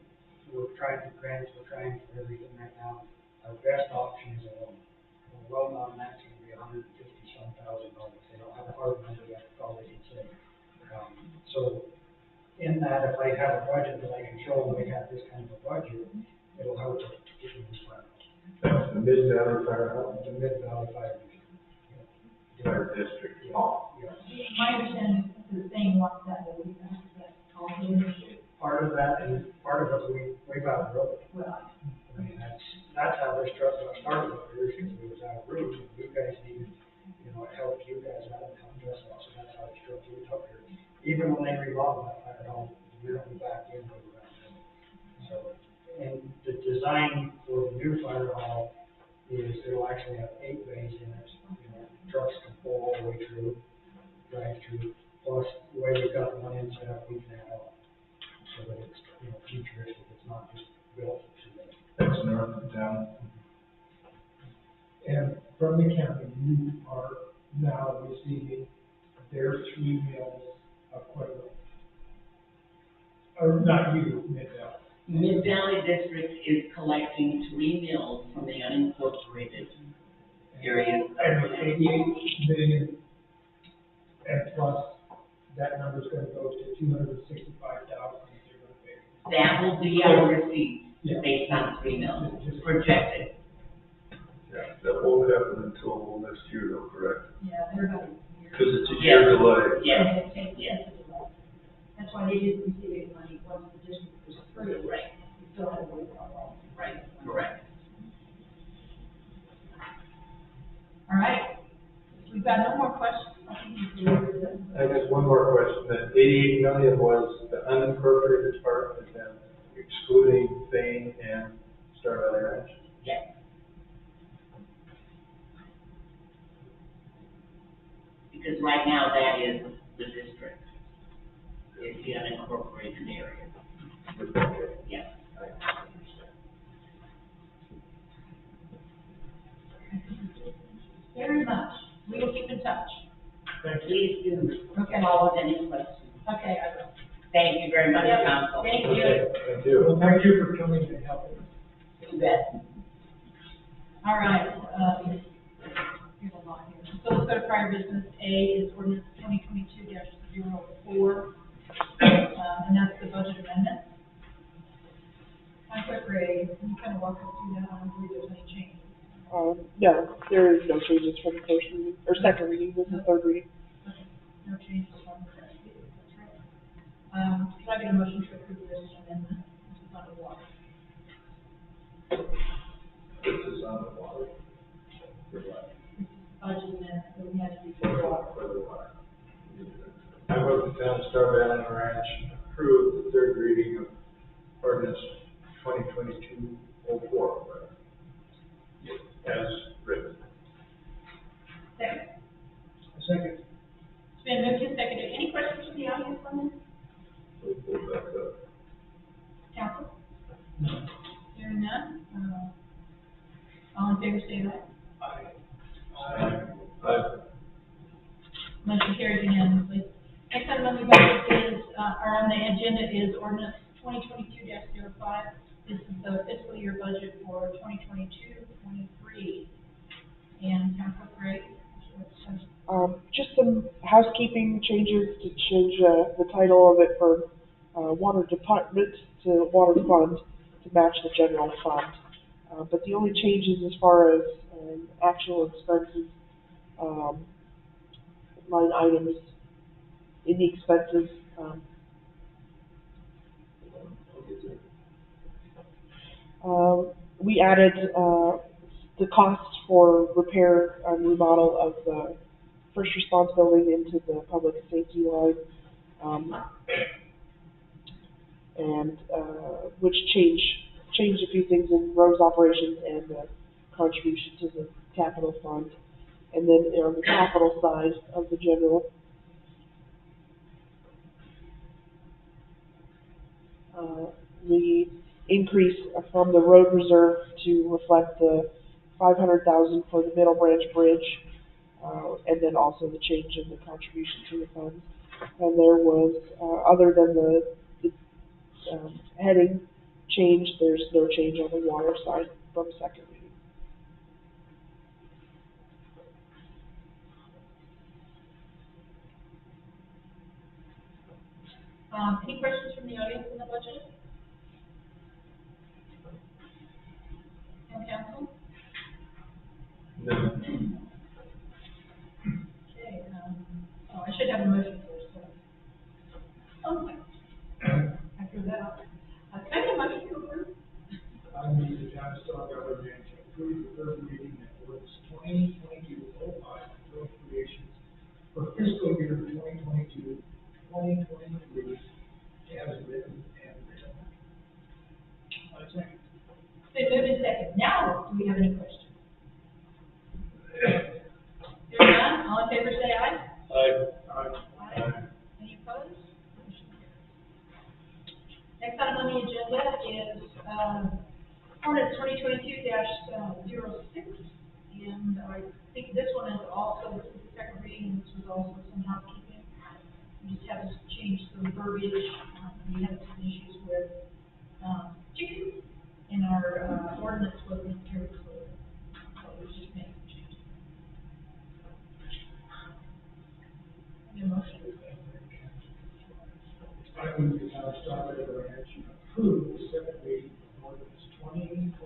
we're trying to grants, we're trying for everything right now. Our best option is a loan. A loan on that's gonna be $150,000. They don't have a hard number yet, that's all they can say. So in that, if I have a budget that I can show them we have this kind of a budget, it'll help us to get in this fire hall. That's the Mid-Valley Fire Hall, The Mid-Valley Fire District. Fire District Hall. My understanding is the same one that will be back, that all the, Part of that, and part of it, we got a road. well, I mean, that's how this truck got started up here, because it was out of route, and you guys needed, it helped you guys out and helped us out, so that's how this truck moved up here. Even when they remodeled that fire hall, we went back in, we were around. So, and the design for the new fire hall is, it'll actually have 8 bays in it, trucks can pull all the way through, drive through, plus the way we've got the one in set up, we can add on. So that it's, futuristic, it's not just built to that. That's north of town. And from the county, you are now receiving their 3 mills equivalent. Or not you, Mid-Valley. Mid-Valley District is collecting 3 mills from the unincorporated areas. And the 88 million, and plus, that number's gonna go to 265,000 that you're gonna pay. That will be our receipt Yeah. based on 3 mills, Just- projected. Yeah, that won't happen until next year though, correct? yeah, they're about a year. Because it's a year delay. Yes, It takes a delay. That's why they didn't receive any money once the district was approved. right, We still had to wait for a while. right, correct. All right. We've got no more questions. I think we can do it. I guess one more question, that 88 million was the unincorporated part, and then excluding Thane and Star Valley Ranch? Yes. Because right now that is the district, is the unincorporated area. Okay. Yes. I understand. Very much. We will keep in touch. Please do Okay. call with any questions. Okay, I will. Thank you very much, Yep. council. Thank you. Okay, thank you. Well, thank you for coming and helping us. You bet. All right, here's a lot here. So let's go to prior business. A is ordinance 2022-04, and that's the budget amendment. No, there is no changes from the first reading, or second reading, this is third reading. No changes on the first reading, that's right. Can I get a motion to approve this amendment? This is on the water. This is on the water. For what? Budget amendment, that we have to do for water. For the water. I move the town of Star Valley Ranch approve the third reading of ordinance 2022-04, as written. Second. Second. It's been moved and seconded. Any questions from the audience on this? We'll pull back up. Council? No. Hearing none, all in favor say aye. Aye. Motion carries unanimously. Next item on the budget is, or on the agenda is ordinance 2022-05. This is the fiscal year budget for 2022-23. And Council Gray, Just some housekeeping changes to change the title of it from Water Department to Water Fund to match the general fund. But the only changes as far as actual expenses, line items in the expenses, we added the costs for repair and remodel of the first response building into the public safety line, and which changed a few things in roads operations and the contribution to the capital fund. And then on the capital side of the general, the increase from the road reserve to reflect the 500,000 for the Middle Branch Bridge, and then also the change in the contribution to the funds. And there was, other than the heading change, there's no change on the water side from second reading. any questions from the audience on the budget? And Council? No. Okay, I should have a motion first, so. Okay. After that, can I get a motion to approve? I move the town of Star Valley Ranch approve the third reading of ordinance 2022-05 appropriations for fiscal year 2022-2023 as written and read. Second. It's been moved and seconded. Now, do we have any questions? Hearing none, all in favor say aye. Aye. Any opposed? Motion carries. Next item on the agenda is, ordinance 2022-06, and I think this one is also, this is the second reading, and this was also some housekeeping. We just have to change some verbiage. We had some issues with, chickens, and our, ordinance wasn't very clear. So we just made some changes. Any motion? I move the town of Star Valley Ranch approve the second reading of ordinance 2022-06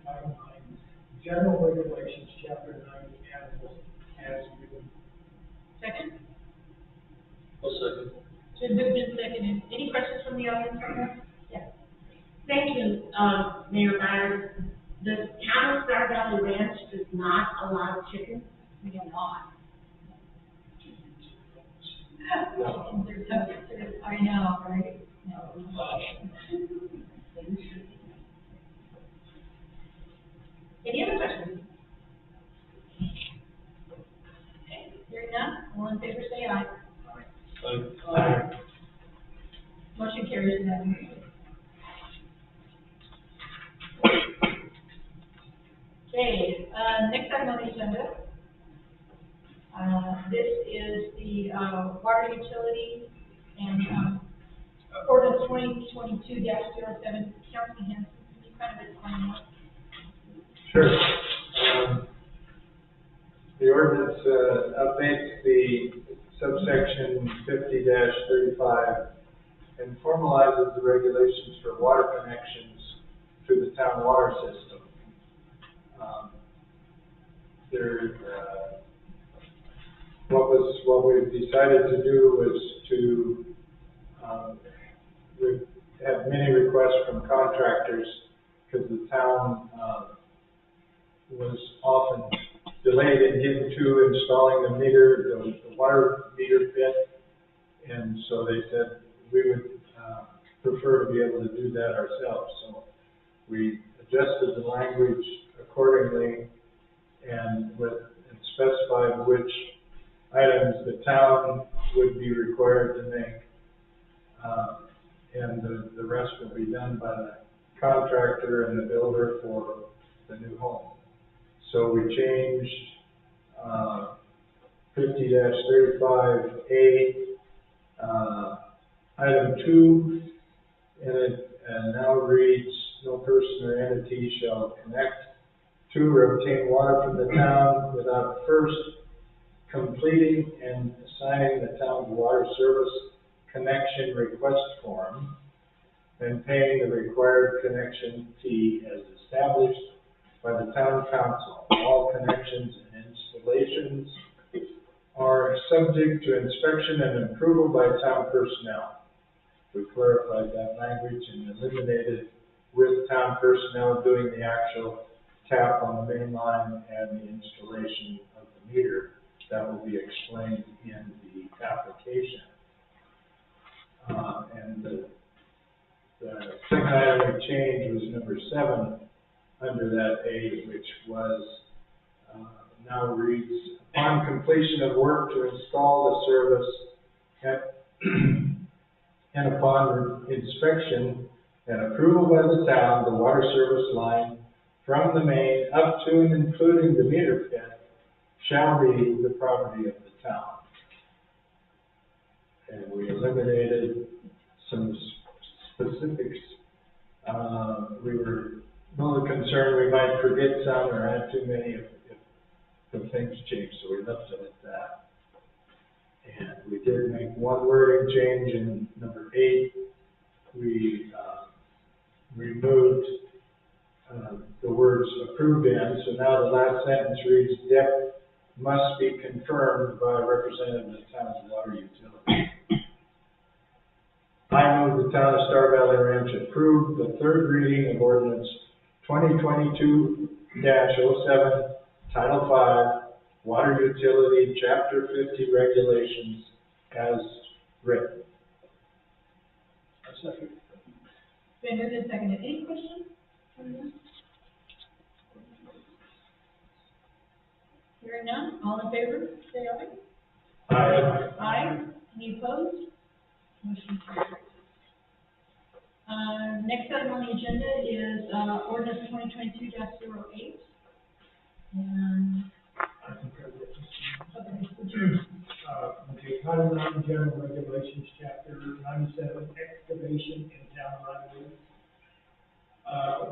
Title 9 General Regulations, Chapter 9 Animals as written. Second? I'll second. It's been moved and seconded. Any questions from the audience on that? Yes. Thank you, Mayor Myers. The town of Star Valley Ranch does not allow chickens. We are not. Chickens are so considered, I know, right? No. Any other questions? Okay, hearing none, all in favor say aye. Aye. Motion carries unanimously. Okay, next item on the agenda. This is the, water utility and, ordinance 2022-07. Councilman Hanson, can you kind of explain what? Sure. The ordinance updates the subsection 50-35 and formalizes the regulations for water connections to the town water system. what we've decided to do was to, we've had many requests from contractors because the town, was often delayed in getting to installing the meter, the water meter pit. And so they said we would, prefer to be able to do that ourselves. So we adjusted the language accordingly and specified which items the town would be required to make. And the rest will be done by the contractor and the builder for the new home. So we changed, 50-35A, item 2, and it now reads, no person or entity shall connect to or obtain water from the town without first completing and assigning the town's water service connection request form and paying the required connection fee as established by the town council. All connections and installations are subject to inspection and approval by town personnel. We clarified that language and eliminated with town personnel doing the actual tap on the main line and the installation of the meter. That will be explained in the application. And the second item we changed was number 7 under that A, which was, now reads, upon completion of work to install the service and upon inspection and approval by the town, the water service line from the main up to and including the meter pit shall be the property of the town. And we eliminated some specifics. We were a little concerned we might forget some or add too many if the things change, so we left it at that. And we did make one wording change in number 8. We removed the words approved in, so now the last sentence reads, depth must be confirmed by a representative of the town's water utility. I move the town of Star Valley Ranch approve the third reading of ordinance 2022-07, Title 5, Water Utility, Chapter 50 Regulations as written. A second. Been moved and seconded. Any questions from this? Hearing none, all in favor, say aye. Aye. Aye. Any opposed? Motion carries. Next item on the agenda is, ordinance 2022-08. And, I concur with this. okay, would you? Okay, Title 9 General Regulations, Chapter 97, Excavation in Town Right of Way.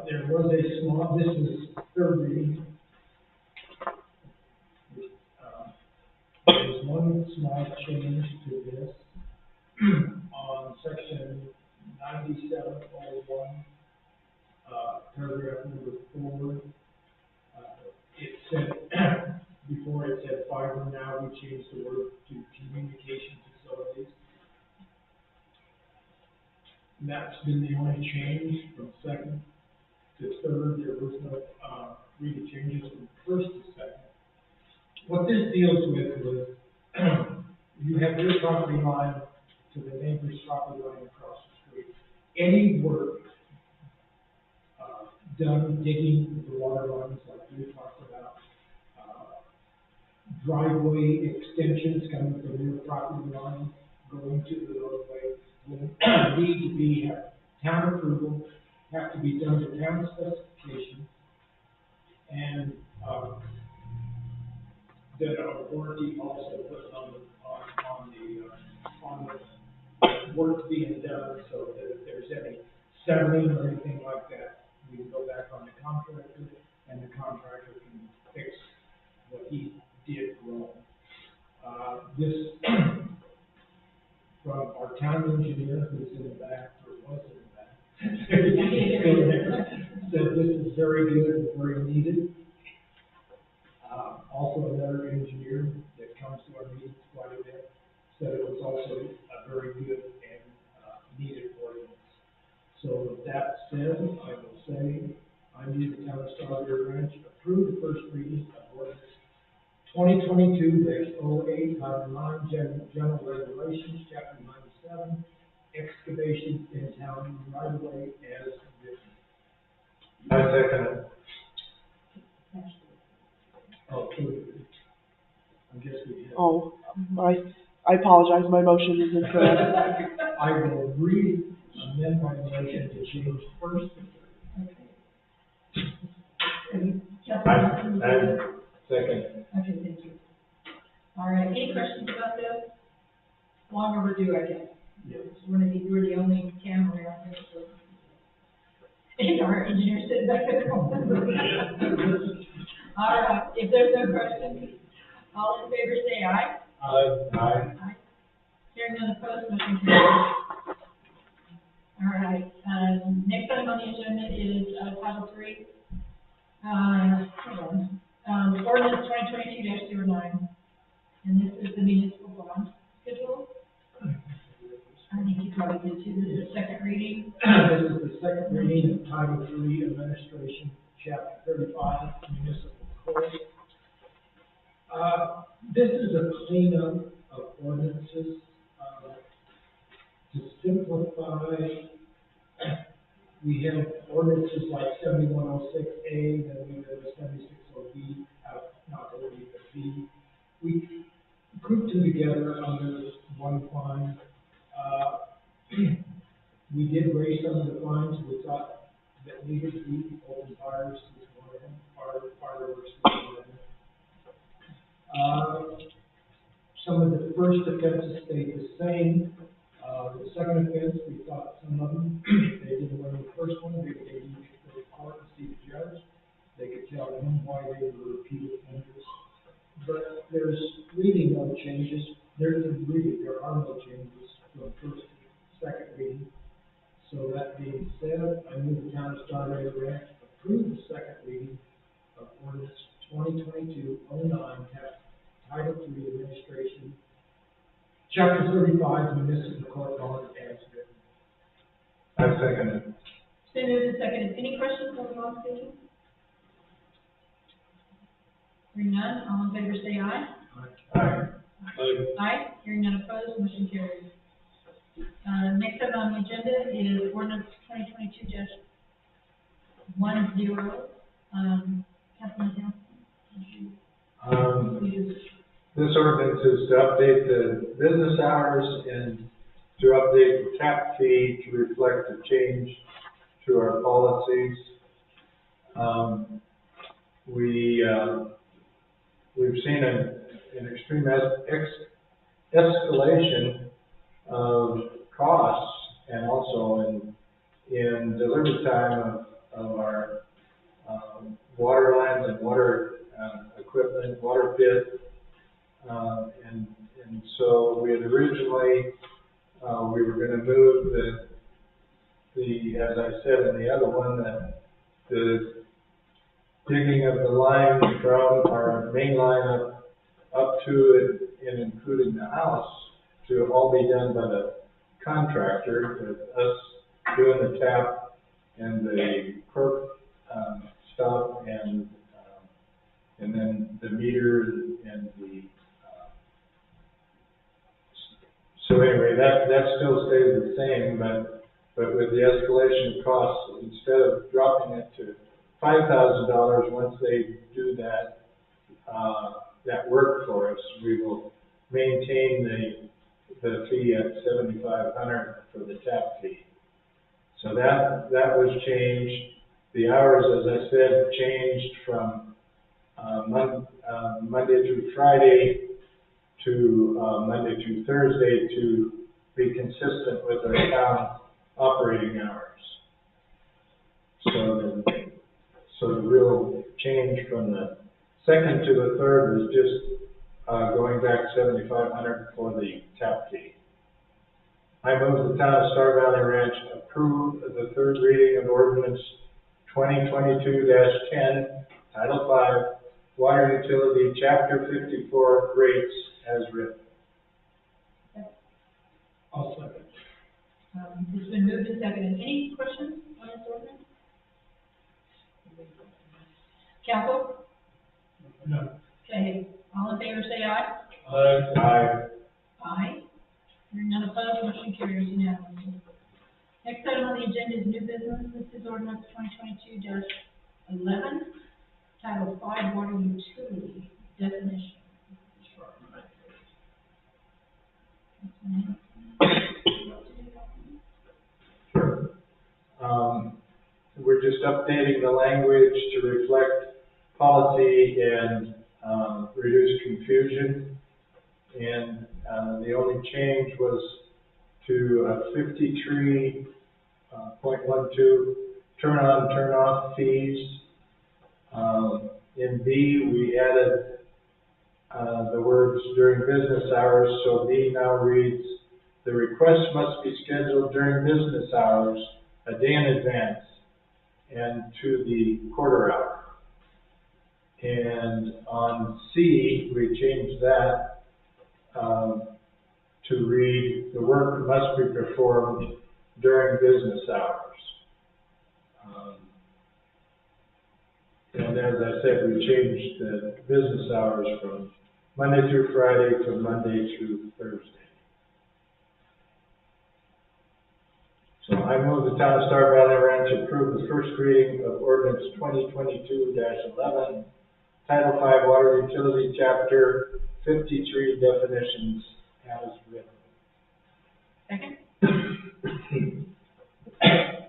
There was a small, this is third reading. There's one small change to this on section 9701, paragraph number 4. It said, before it said fiber, now we changed the word to communication facilities. And that's been the only change from second to third. There was no, really changes from first to second. What this deals with was, you have your property line to the neighbor's property line across the street. Any work done digging the water lines like we talked about, driveway extensions coming from your property line going to the roadway will need to be town approval, have to be done to town specifications, and that a warranty also put on the work being done, so that if there's any severing or anything like that, we can go back on the contractor, and the contractor can fix what he did wrong. This, from our town engineer, who's in the back, or was in the back, still there, said this is very good and very needed. Also, another engineer that comes to our meetings quite a bit said it was also a very good and needed ordinance. So with that said, I will say, I move the town of Strawberry Ranch approve the first reading of ordinance 2022-08, Title 9, General Regulations, Chapter 97, excavations in town right of way as written. I second it. Okay. I guess we have. Oh, I apologize, my motion is incorrect. I will amend my motion to change first to third. I second. Okay, thank you. All right, any questions about this? Long overdue, I guess. Yes. We're the only town around here, so. And our engineer sitting back there. All right, if there's no questions, all in favor say aye. Aye. Aye. Hearing none opposed, motion carries. All right, next item on the agenda is, Title III. Hold on. Ordinance 2022-09. And this is the municipal bond schedule. I think you probably did too. This is the second reading. This is the second reading of Title III Administration, Chapter 35, Municipal Code. This is a cleanup of ordinances, to simplify. We have ordinances like 7106A, then we have 7602B, not O B, but B. We grouped them together under one fine. We did raise some of the fines we thought that needed to be. Open fires is one of them, fireworks is one of them. Some of the first offenses stayed the same. The second offense, we thought some of them, they didn't learn the first one, they needed to go to court and see the judge. They could tell him why they were repeated offenders. But there's really no changes. There are no changes from first to second reading. So that being said, I move the town of Strawberry Ranch approve the second reading of ordinance 2022-09, Title III Administration, Chapter 35, Municipal Court Bond as written. I second it. It's been moved and seconded. Any questions on the bond schedule? Hearing none, all in favor say aye. Aye. Aye. Hearing none opposed, motion carries. Next item on the agenda is ordinance 2022-10. Councilman Johnson. This ordinance is to update the business hours and to update the tap fee to reflect the change to our policies. We've seen an extreme escalation of costs and also in delivery time of our water lines and water equipment, water pit. And so we had originally, we were going to move as I said in the other one, the digging of the line from our main line up to it and including the house to all be done by the contractor, with us doing the tap and the perk stuff and then the meter and the so anyway, that still stays the same, but with the escalation costs, instead of dropping it to $5,000 once they do that work for us, we will maintain the fee at $7,500 for the tap fee. So that was changed. The hours, as I said, changed from Monday through Friday to Monday through Thursday to be consistent with our town operating hours. So the real change from the second to the third was just going back $7,500 for the tap fee. I move the town of Star Valley Ranch approve the third reading of ordinance 2022-10, Title 5, water utility, chapter 54 rates as written. I'll second. It's been moved and seconded. Any questions on this ordinance? Council? No. Okay, all in favor say aye. Aye. Aye. Hearing none opposed, motion carries unanimously. Next item on the agenda is new business. This is ordinance 2022-11, Title 5, Water Utility Definition. Sure. We're just updating the language to reflect policy and reduce confusion. And the only change was to 53.12 turn on, turn off fees. In B, we added the words during business hours, so B now reads, the request must be scheduled during business hours a day in advance and to the quarter hour. And on C, we changed that to read, the work must be performed during business hours. And as I said, we changed the business hours from Monday through Friday to Monday through Thursday. So I move the Town of Star Valley Ranch approve the first reading of ordinance 2022-11, Title 5 Water Utility, Chapter 53 definitions as written. Second? Second.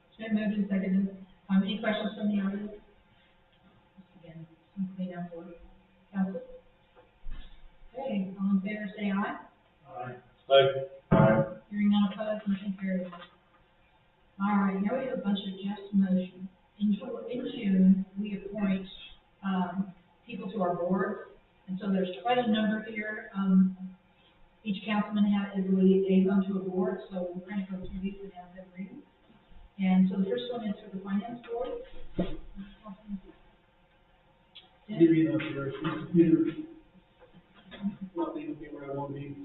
It's been moved and seconded. Any questions from the audience? Again, some clean up for council. Okay, all in favor say aye. Aye. Hearing none opposed, motion carries. All right, now we have a bunch of just motions. In June, we appoint, people to our board, and so there's quite a number here. Each councilman is a liaison to a board, so we're going to go through these and have them read. And so the first one is for the finance board. You read up here, Peter. Not leaving me where I want to be.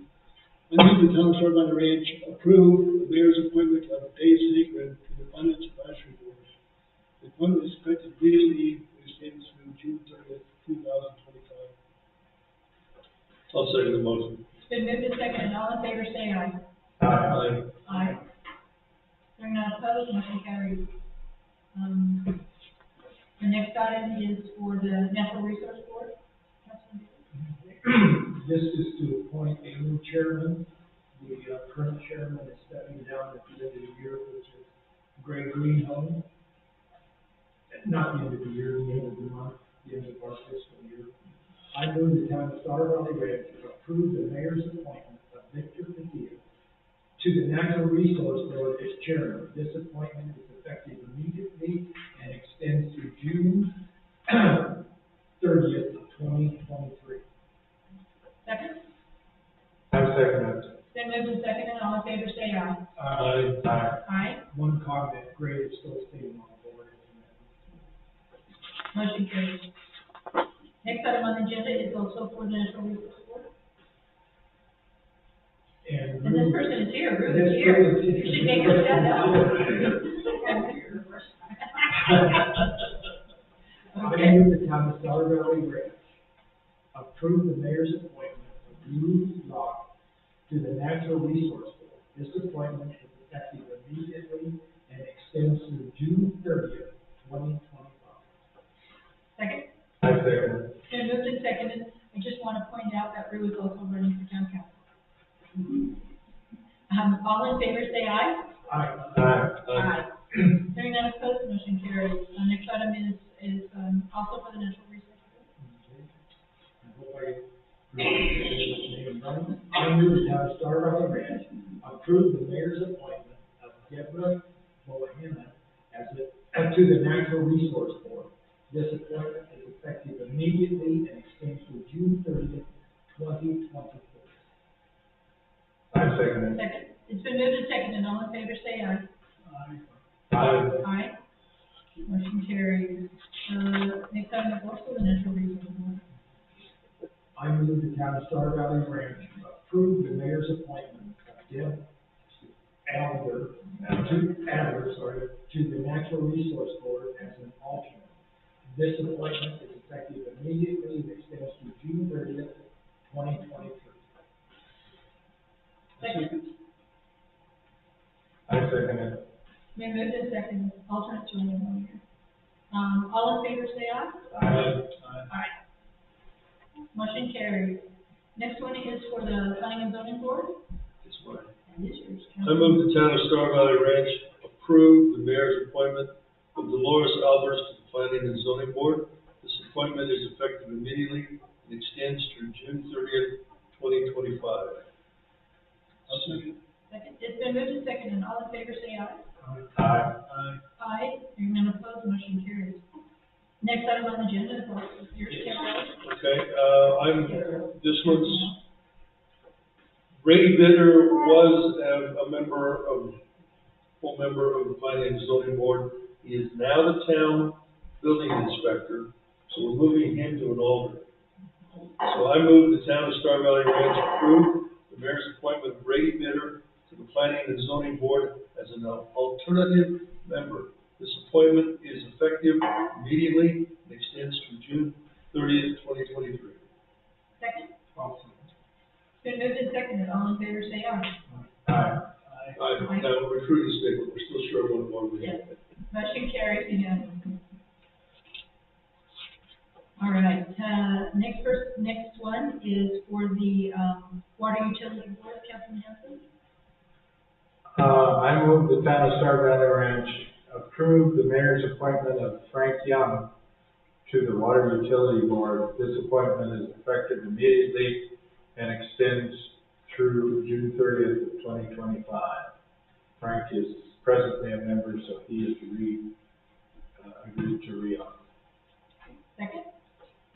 I move the Town of Star Valley Ranch approve the mayor's appointment of Dave Sacred to the Finance Advisory Board. The appointment is effective immediately and extends through June 30th, 2025. I'll second the motion. It's been moved and seconded. All in favor say aye. Aye. Aye. Hearing none opposed, motion carries. The next item is for the Natural Resource Board. This is to appoint a new chairman. The current chairman is stepping down at the end of the year, which is Greg Greenholm. Not the end of the year, the end of the month, the end of our fiscal year. I move the Town of Star Valley Ranch to approve the mayor's appointment of Victor Padilla to the Natural Resource Board as chairman. This appointment is effective immediately and extends to June 30th, 2023. Second? I second it. Then moved and seconded. All in favor say aye. Aye. Aye. One comment, Gray is still staying on the board. Motion carries. Next item on the agenda is also for the Natural Resource Board. And And this person is here, Ruth This is here. person is You should make her stand up. I Okay. move the Town of Star Valley Ranch approve the mayor's appointment of Ruth Locke to the Natural Resource Board. This appointment is effective immediately and extends through June 30th, 2025. Second? I second it. It's been moved and seconded. I just want to point out that Rue is also running for town council. All in favor say aye. Aye. Hearing none opposed, motion carries. Next item is also for the Natural Resource Board. I move the Town of Star Valley Ranch approve the mayor's appointment of Deborah Mohana to the Natural Resource Board. This appointment is effective immediately and extends to June 30th, 2024. I second it. Second. It's been moved and seconded. All in favor say aye. Aye. Aye. Motion carries. Next item is also the natural resources board. I move the town of Star Valley Ranch approve the mayor's appointment of Deb Adler, to the Natural Resource Board as an alternate. This appointment is effective immediately and extends to June 30th, 2023. Second. I second it. May moved and second, alternate to only 1 year. All in favor, say aye. Aye. Motion carries. Next one is for the planning and zoning board. This way. And this year's. I move the town of Star Valley Ranch approve the mayor's appointment of Dolores Albers to the Planning and Zoning Board. This appointment is effective immediately and extends through June 30th, 2025. Second. It's been moved and seconded. All in favor, say aye. Aye. Aye. Hearing none opposed, motion carries. Next item on the agenda is also yours, Kevin. Okay, this one's, Brady Bitter was full member of the Planning and Zoning Board. He is now the town building inspector, so we're moving him to an alternate. So I move the town of Star Valley Ranch approve the mayor's appointment of Brady Bitter to the Planning and Zoning Board as an alternative member. This appointment is effective immediately and extends through June 30th, 2023. Second. It's been moved and seconded. All in favor, say aye. Aye. Now, recruiting statement, we're still short one more. Yes. Motion carries unanimously. All right, next one is for the, water utility board, Councilman Hanson. I move the town of Star Valley Ranch approve the mayor's appointment of Frank Young to the Water Utility Board. This appointment is effective immediately and extends through June 30th, 2025. Frank is presently a member, so he is agreed to re-up. Second.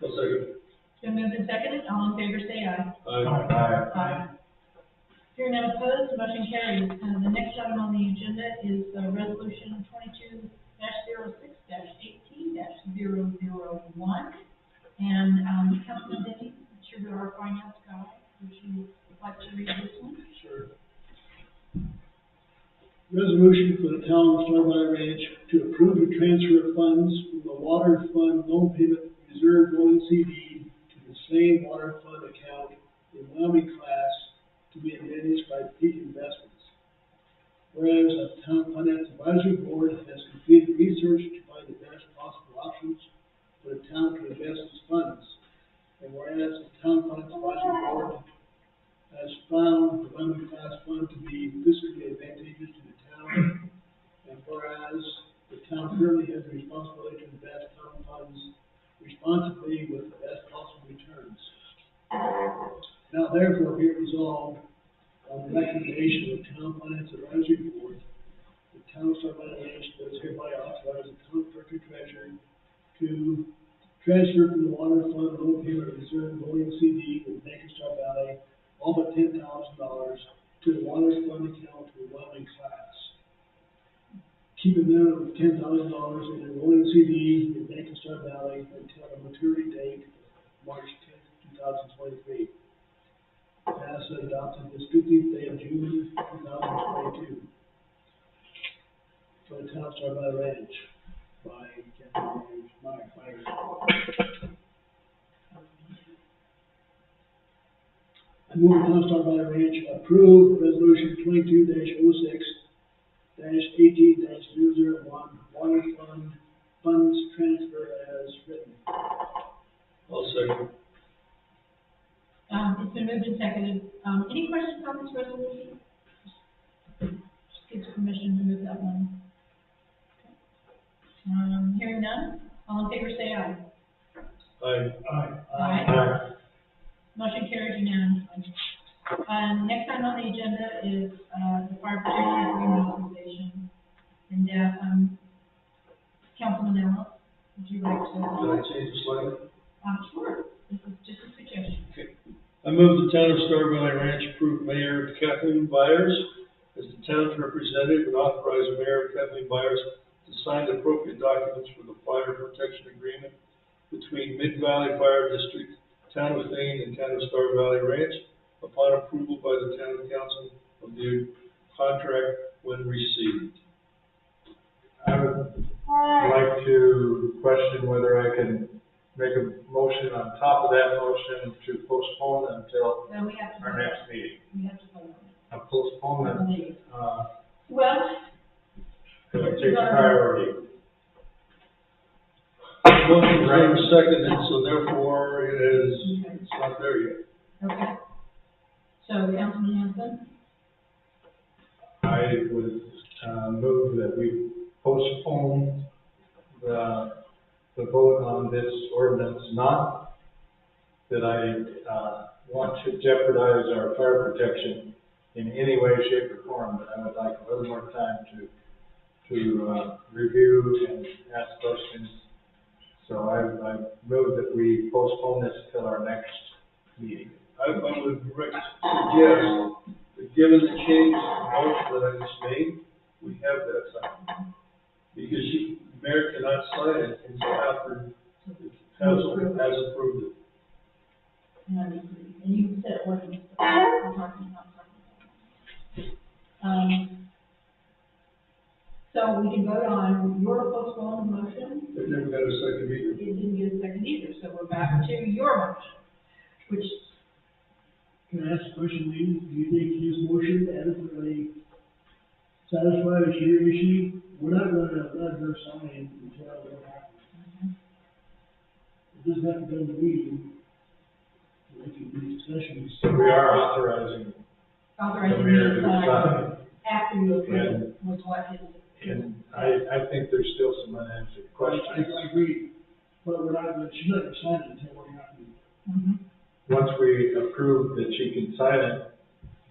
I'll second. Been moved and seconded. All in favor, say aye. Aye. Aye. Hearing none opposed, motion carries. The next item on the agenda is resolution 22-06-18-001. And Councilman Denny, you're our finance guy. Would you like to read this one? Sure. Resolution for the town of Star Valley Ranch to approve the transfer of funds from the water fund loan payment reserve loan CD to the same water fund account in Wyoming class to be managed by Peak Investments. Whereas the Town Finance Advisory Board has completed research to find the best possible options for the town to invest its funds. And whereas the Town Finance Advisory Board has found the Wyoming class fund to be fiscally advantageous to the town, and whereas the town currently has the responsibility to invest town funds responsibly with the best possible returns. Now therefore be it resolved on the recommendation of the Town Finance Advisory Board, the town of Star Valley Ranch does hereby authorize the town clerk and treasurer to transfer from the water fund loan payment reserve loan CD with Bank of Star Valley all but $10,000 to the water fund account to the Wyoming class. Keep a minimum of $10,000 in the rolling CD in Bank of Star Valley until the maturity date of March 10th, 2023. Passed and adopted this 15th day of June 2022. For the town of Star Valley Ranch by Captain Myers. I move the town of Star Valley Ranch approve resolution 22-06-18-001 water fund funds transfer as written. I'll second. It's been moved and seconded. Any questions on this resolution? Just gives permission to move that one. Okay. Hearing none, all in favor say aye. Aye. Aye. Motion carries unanimously. Next item on the agenda is the fire protection agreement authorization. And Councilman Ellis, would you like to? Can I change the slide? Sure. This is just a suggestion. Okay. I move the town of Star Valley Ranch approve Mayor Kathleen Byers as the town's representative and authorize Mayor Kathleen Byers to sign the appropriate documents for the fire protection agreement between Mid-Valley Fire District, Town of Thane, and Town of Star Valley Ranch upon approval by the town council of the contract when received. I would like to question whether I can make a motion on top of that motion to postpone until Then we have to. our next meeting. We have to vote on it. A postponement, Well, takes priority. Motion is seconded, so therefore it's not there yet. okay. So Councilman Hanson, I would, move that we postpone the vote on this ordinance, not that I, want to jeopardize our fire protection in any way, shape, or form, but I would like a little more time to review and ask questions. So I move that we postpone this till our next meeting. I would suggest that given the change in motion that I just made, we have that time. Because mayor cannot sign it until after the council has approved it. and you said ordinance, we're talking about something. So we can vote on your postponed motion. It never got a second either. It didn't get a second either, so we're back to your motion, which, Can I ask a question, Lee? Do you think his motion adequately satisfies your issue? We're not gonna let her sign until what happens. It doesn't have to go to the meeting. We can do discussions. So we are authorizing authorizing the mayor me to to sign. after you approve was what his. And I think there's still some unanswered questions. I agree, but we're not gonna, she's not gonna sign it until we're happy. Mhm. Once we approve that she can sign it,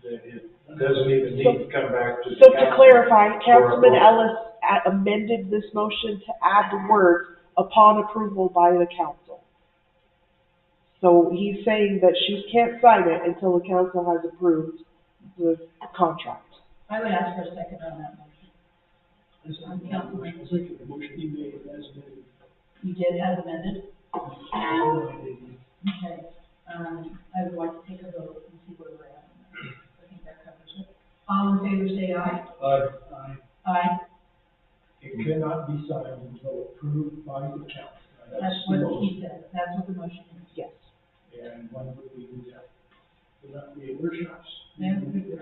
that it doesn't even need to come back to the So to council. clarify, for a Councilman vote. Ellis amended this motion to add the words upon approval by the council. So he's saying that she can't sign it until the council has approved the contract. I would ask for a second on that motion. I think the motion he made as amended. You did as amended? No, I didn't. Okay, I would like to take a vote and see where we're at on that. I think that covers it. All in favor, say aye. Aye. It cannot be signed until approved by the council. That's what he said, that's what the motion is. Yes. And when would we do that? Will that be workshops? I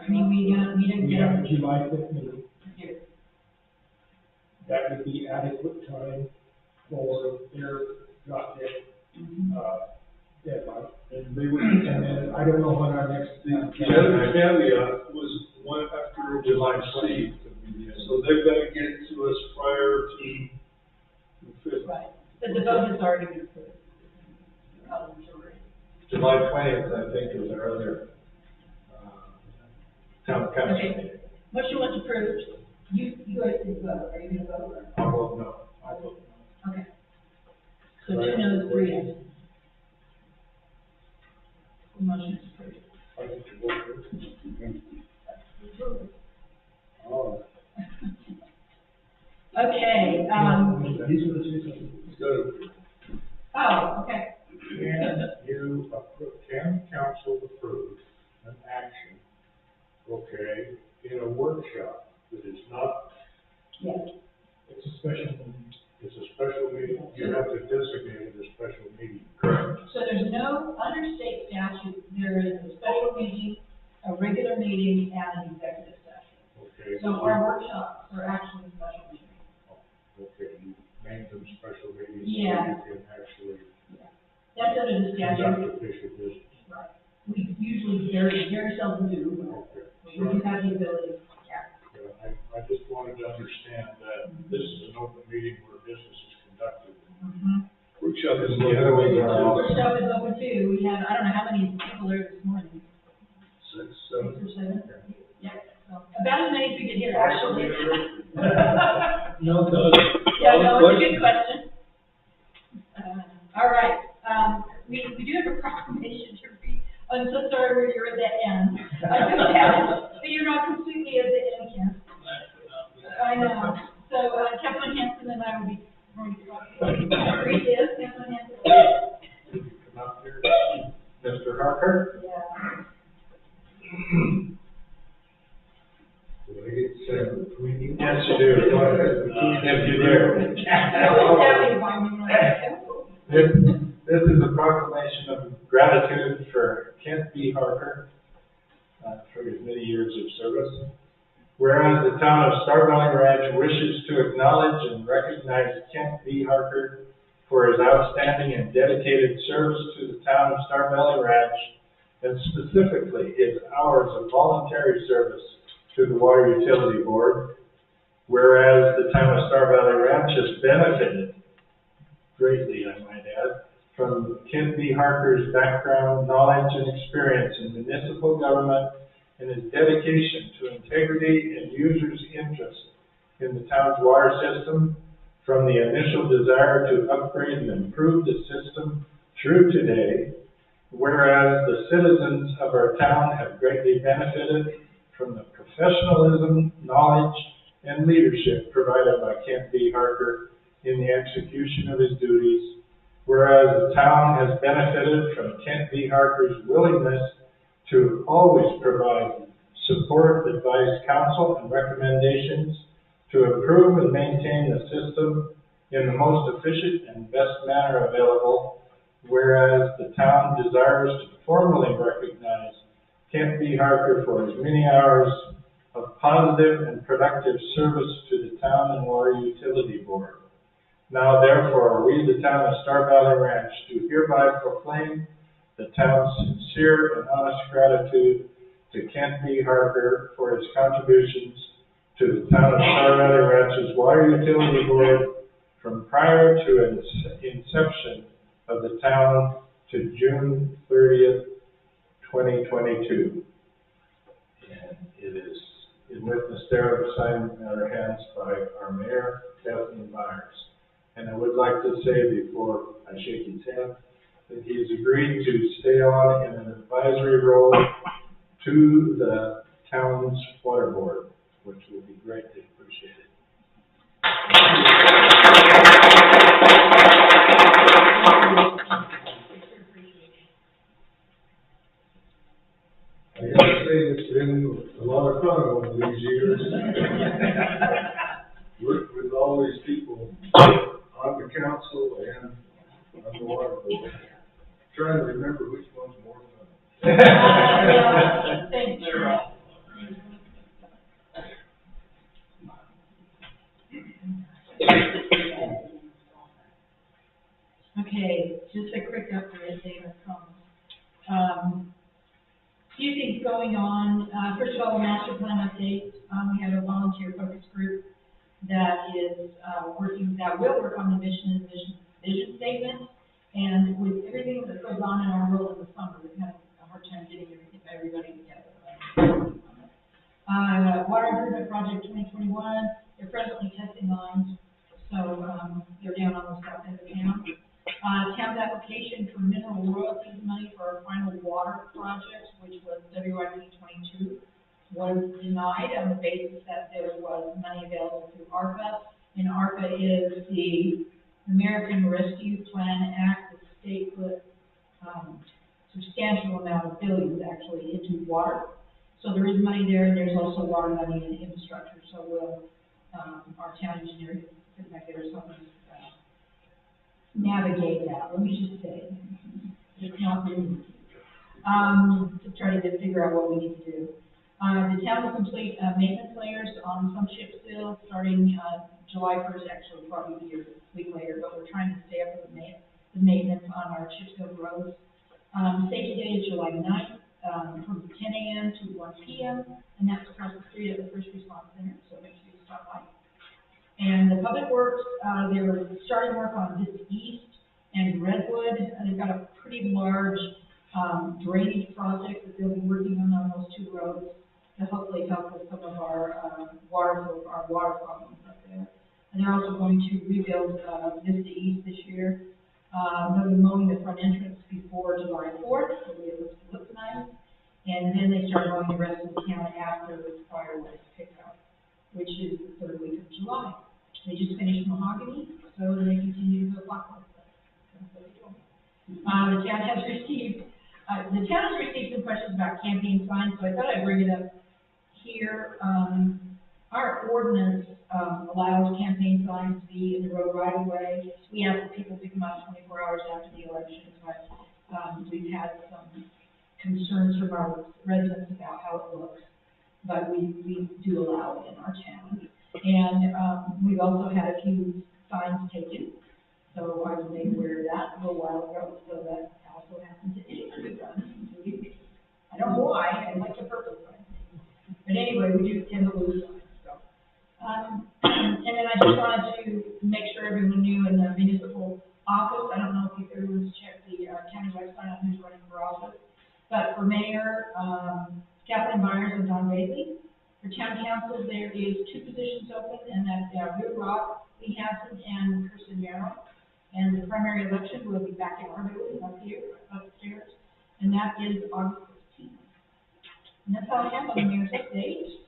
mean, we didn't We get have a. a July 5th meeting. Here. That would be adequate time for their drop dead, deadline. And they would, And then I don't know when our next. The other caveat was one after July 6th. So they've got to get it to us prior to the 5th. Right, but the vote has already been approved. Majority. July 20th, I think, is our other, town council Okay. meeting. Motion was approved. You guys did vote. Are you gonna vote or? I'll vote no. I'll vote no. Okay. So 2 noes, 3 yeses. The motion is approved. I think you vote Okay, he's gonna say something. It's got to, oh, okay. Can council approve an action, okay, in a workshop that is not, Yes. It's a special meeting. it's a special meeting, you have to designate it a special meeting. Correct. So there's no, under state statute, there is a special meeting, a regular meeting, and an executive session. Okay. So our workshops are actually special meetings. Okay, you make them special meetings. Yeah. So you can actually That's under the statute. conduct official business. Right. We usually very, very seldom do, Okay. but we do have the ability, yeah. I just wanted to understand that this is an open meeting where business is conducted. workshop is. The other ways are all- Workshop is open too. We had, I don't know how many people there this morning, 6, 6 or 7? Yeah, so about as many as we could hear, actually. No, no. Yeah, no, it's a good question. All right, we do have a proclamation to read. I'm so sorry where you're at the end. I do have, but you're not completely at the end, Ken. I know. So, Councilman Hanson Do I get to say between you? Yes, you do. If you dare. This is a proclamation of gratitude for Kent B. Harker for his many years of service. Whereas the town of Star Valley Ranch wishes to acknowledge and recognize Kent B. Harker for his outstanding and dedicated service to the town of Star Valley Ranch, and specifically his hours of voluntary service to the Water Utility Board. Whereas the town of Star Valley Ranch has benefited greatly, I might add, from Kent B. Harker's background, knowledge, and experience in municipal government, and his dedication to integrity and users' interest in the town's water system, from the initial desire to upgrade and improve the system through today. Whereas the citizens of our town have greatly benefited from the professionalism, knowledge, and leadership provided by Kent B. Harker in the execution of his duties. Whereas the town has benefited from Kent B. Harker's willingness to always provide support, advice, counsel, and recommendations to improve and maintain the system in the most efficient and best manner available. Whereas the town desires to formally recognize Kent B. Harker for his many hours of positive and productive service to the town and Water Utility Board. Now therefore, we, the town of Star Valley Ranch, do hereby proclaim the town's sincere and honest gratitude to Kent B. Harker for his contributions to the town of Star Valley Ranch's Water Utility Board from prior to its inception of the town to June 30th, 2022. And it is in witness there, signed in our hands by our mayor, Kathleen Byers. And I would like to say before I shake his hand that he has agreed to stay on in an advisory role to the town's water board, which will be greatly appreciated. I gotta say, it's been a lot of fun one of these years. Worked with all these people on the council and on the water board. Trying to remember which one's more fun. Thank you. Okay, just a quick update, David Combs. Few things going on. First of all, a master plan update. We have a volunteer focus group that is will work on the mission and vision statement. And with everything that goes on in our world in the summer, we've had a hard time getting everybody together. Water Improvement Project 2021, they're presently testing lines, so they're down on the south end of town. Town's application for mineral royalties money for our final water project, which was WIP 22, was denied on the basis that there was money available through ARPA. And ARPA is the American Rescue Plan Act. The state put substantial amount of billions actually into water. So there is money there, and there's also water money in infrastructure. So our town engineer sitting back there or something navigate that. Let me just say, it's not really to try to figure out what we need to do. The town will complete maintenance layers on some chip seals starting July 1st, actually probably a week later, but we're trying to stay up with the maintenance on our chip seal roads. Safety day is July 9th from 10 a.m. to 1 p.m. and that's across the street at the First Response Center, so make sure you stop by. And the Public Works, they're starting work on Vista East and Redwood. They've got a pretty large drainage project that they'll be working on those two roads to hopefully help with some of our water problems up there. And they're also going to rebuild Vista East this year. They'll be mowing the front entrance before July 4th, so it looks nice. And then they start mowing the rest of the town after the fireworks pickup, which is the third week of July. They just finished Mahogany, so they continue to go clockwise. The town has received The town has received some questions about campaign signs, so I thought I'd bring it up here. Our ordinance, allows campaign signs to be in the road right of way. We ask that people pick them up 24 hours after the election, but, we've had some concerns from our residents about how it looks. But we do allow it in our town. And, we've also had a few signs taken. So I was made aware of that a little while ago, so that also happens to anyone who runs, including me. I don't know why, I like the purple sign. But anyway, we do tend to lose signs, so. And then I just wanted to make sure everyone knew in the municipal office, I don't know if everyone's checked the county website on who's running for office, but for mayor, Kathleen Byers and Don Bailey. For town council, there is 2 positions open, and that's Lou Rock, Lee Hanson, and Kirsten Merrill. And the primary election will be back in our building up here, upstairs, and that is August 16th. And that's all I have on the mayor's update.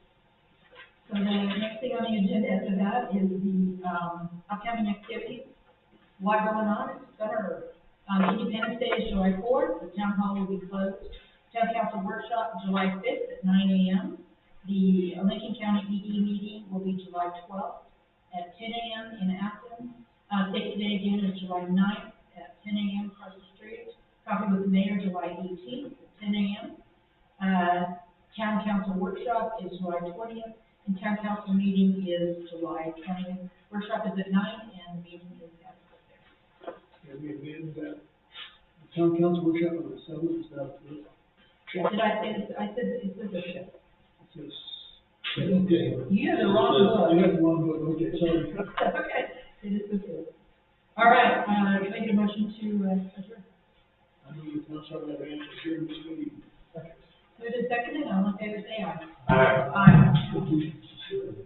So the next thing on the agenda after that is the upcoming activities. A lot going on. It's summer. Independence Day is July 4th. The town hall will be closed. Town council workshop July 5th at 9 a.m. The Lincoln County ED meeting will be July 12th at 10 a.m. in Athens. State Day again is July 9th at 10 a.m. across the street. Coffee with the Mayor July 18th at 10 a.m. Town council workshop is July 20th. And town council meeting is July 20th. Workshop is at 9 and the meeting is at 6. Can we amend that? The town council workshop on the 7th, is that good? Did I say this? I said it says a shift. It says, okay. You have the wrong book. I got the wrong book, okay, sorry. Okay, it is the fifth. All right, can I get a motion to adjourn? I move the council have an answer this meeting. Moved and seconded, all in favor say aye. Aye. Aye.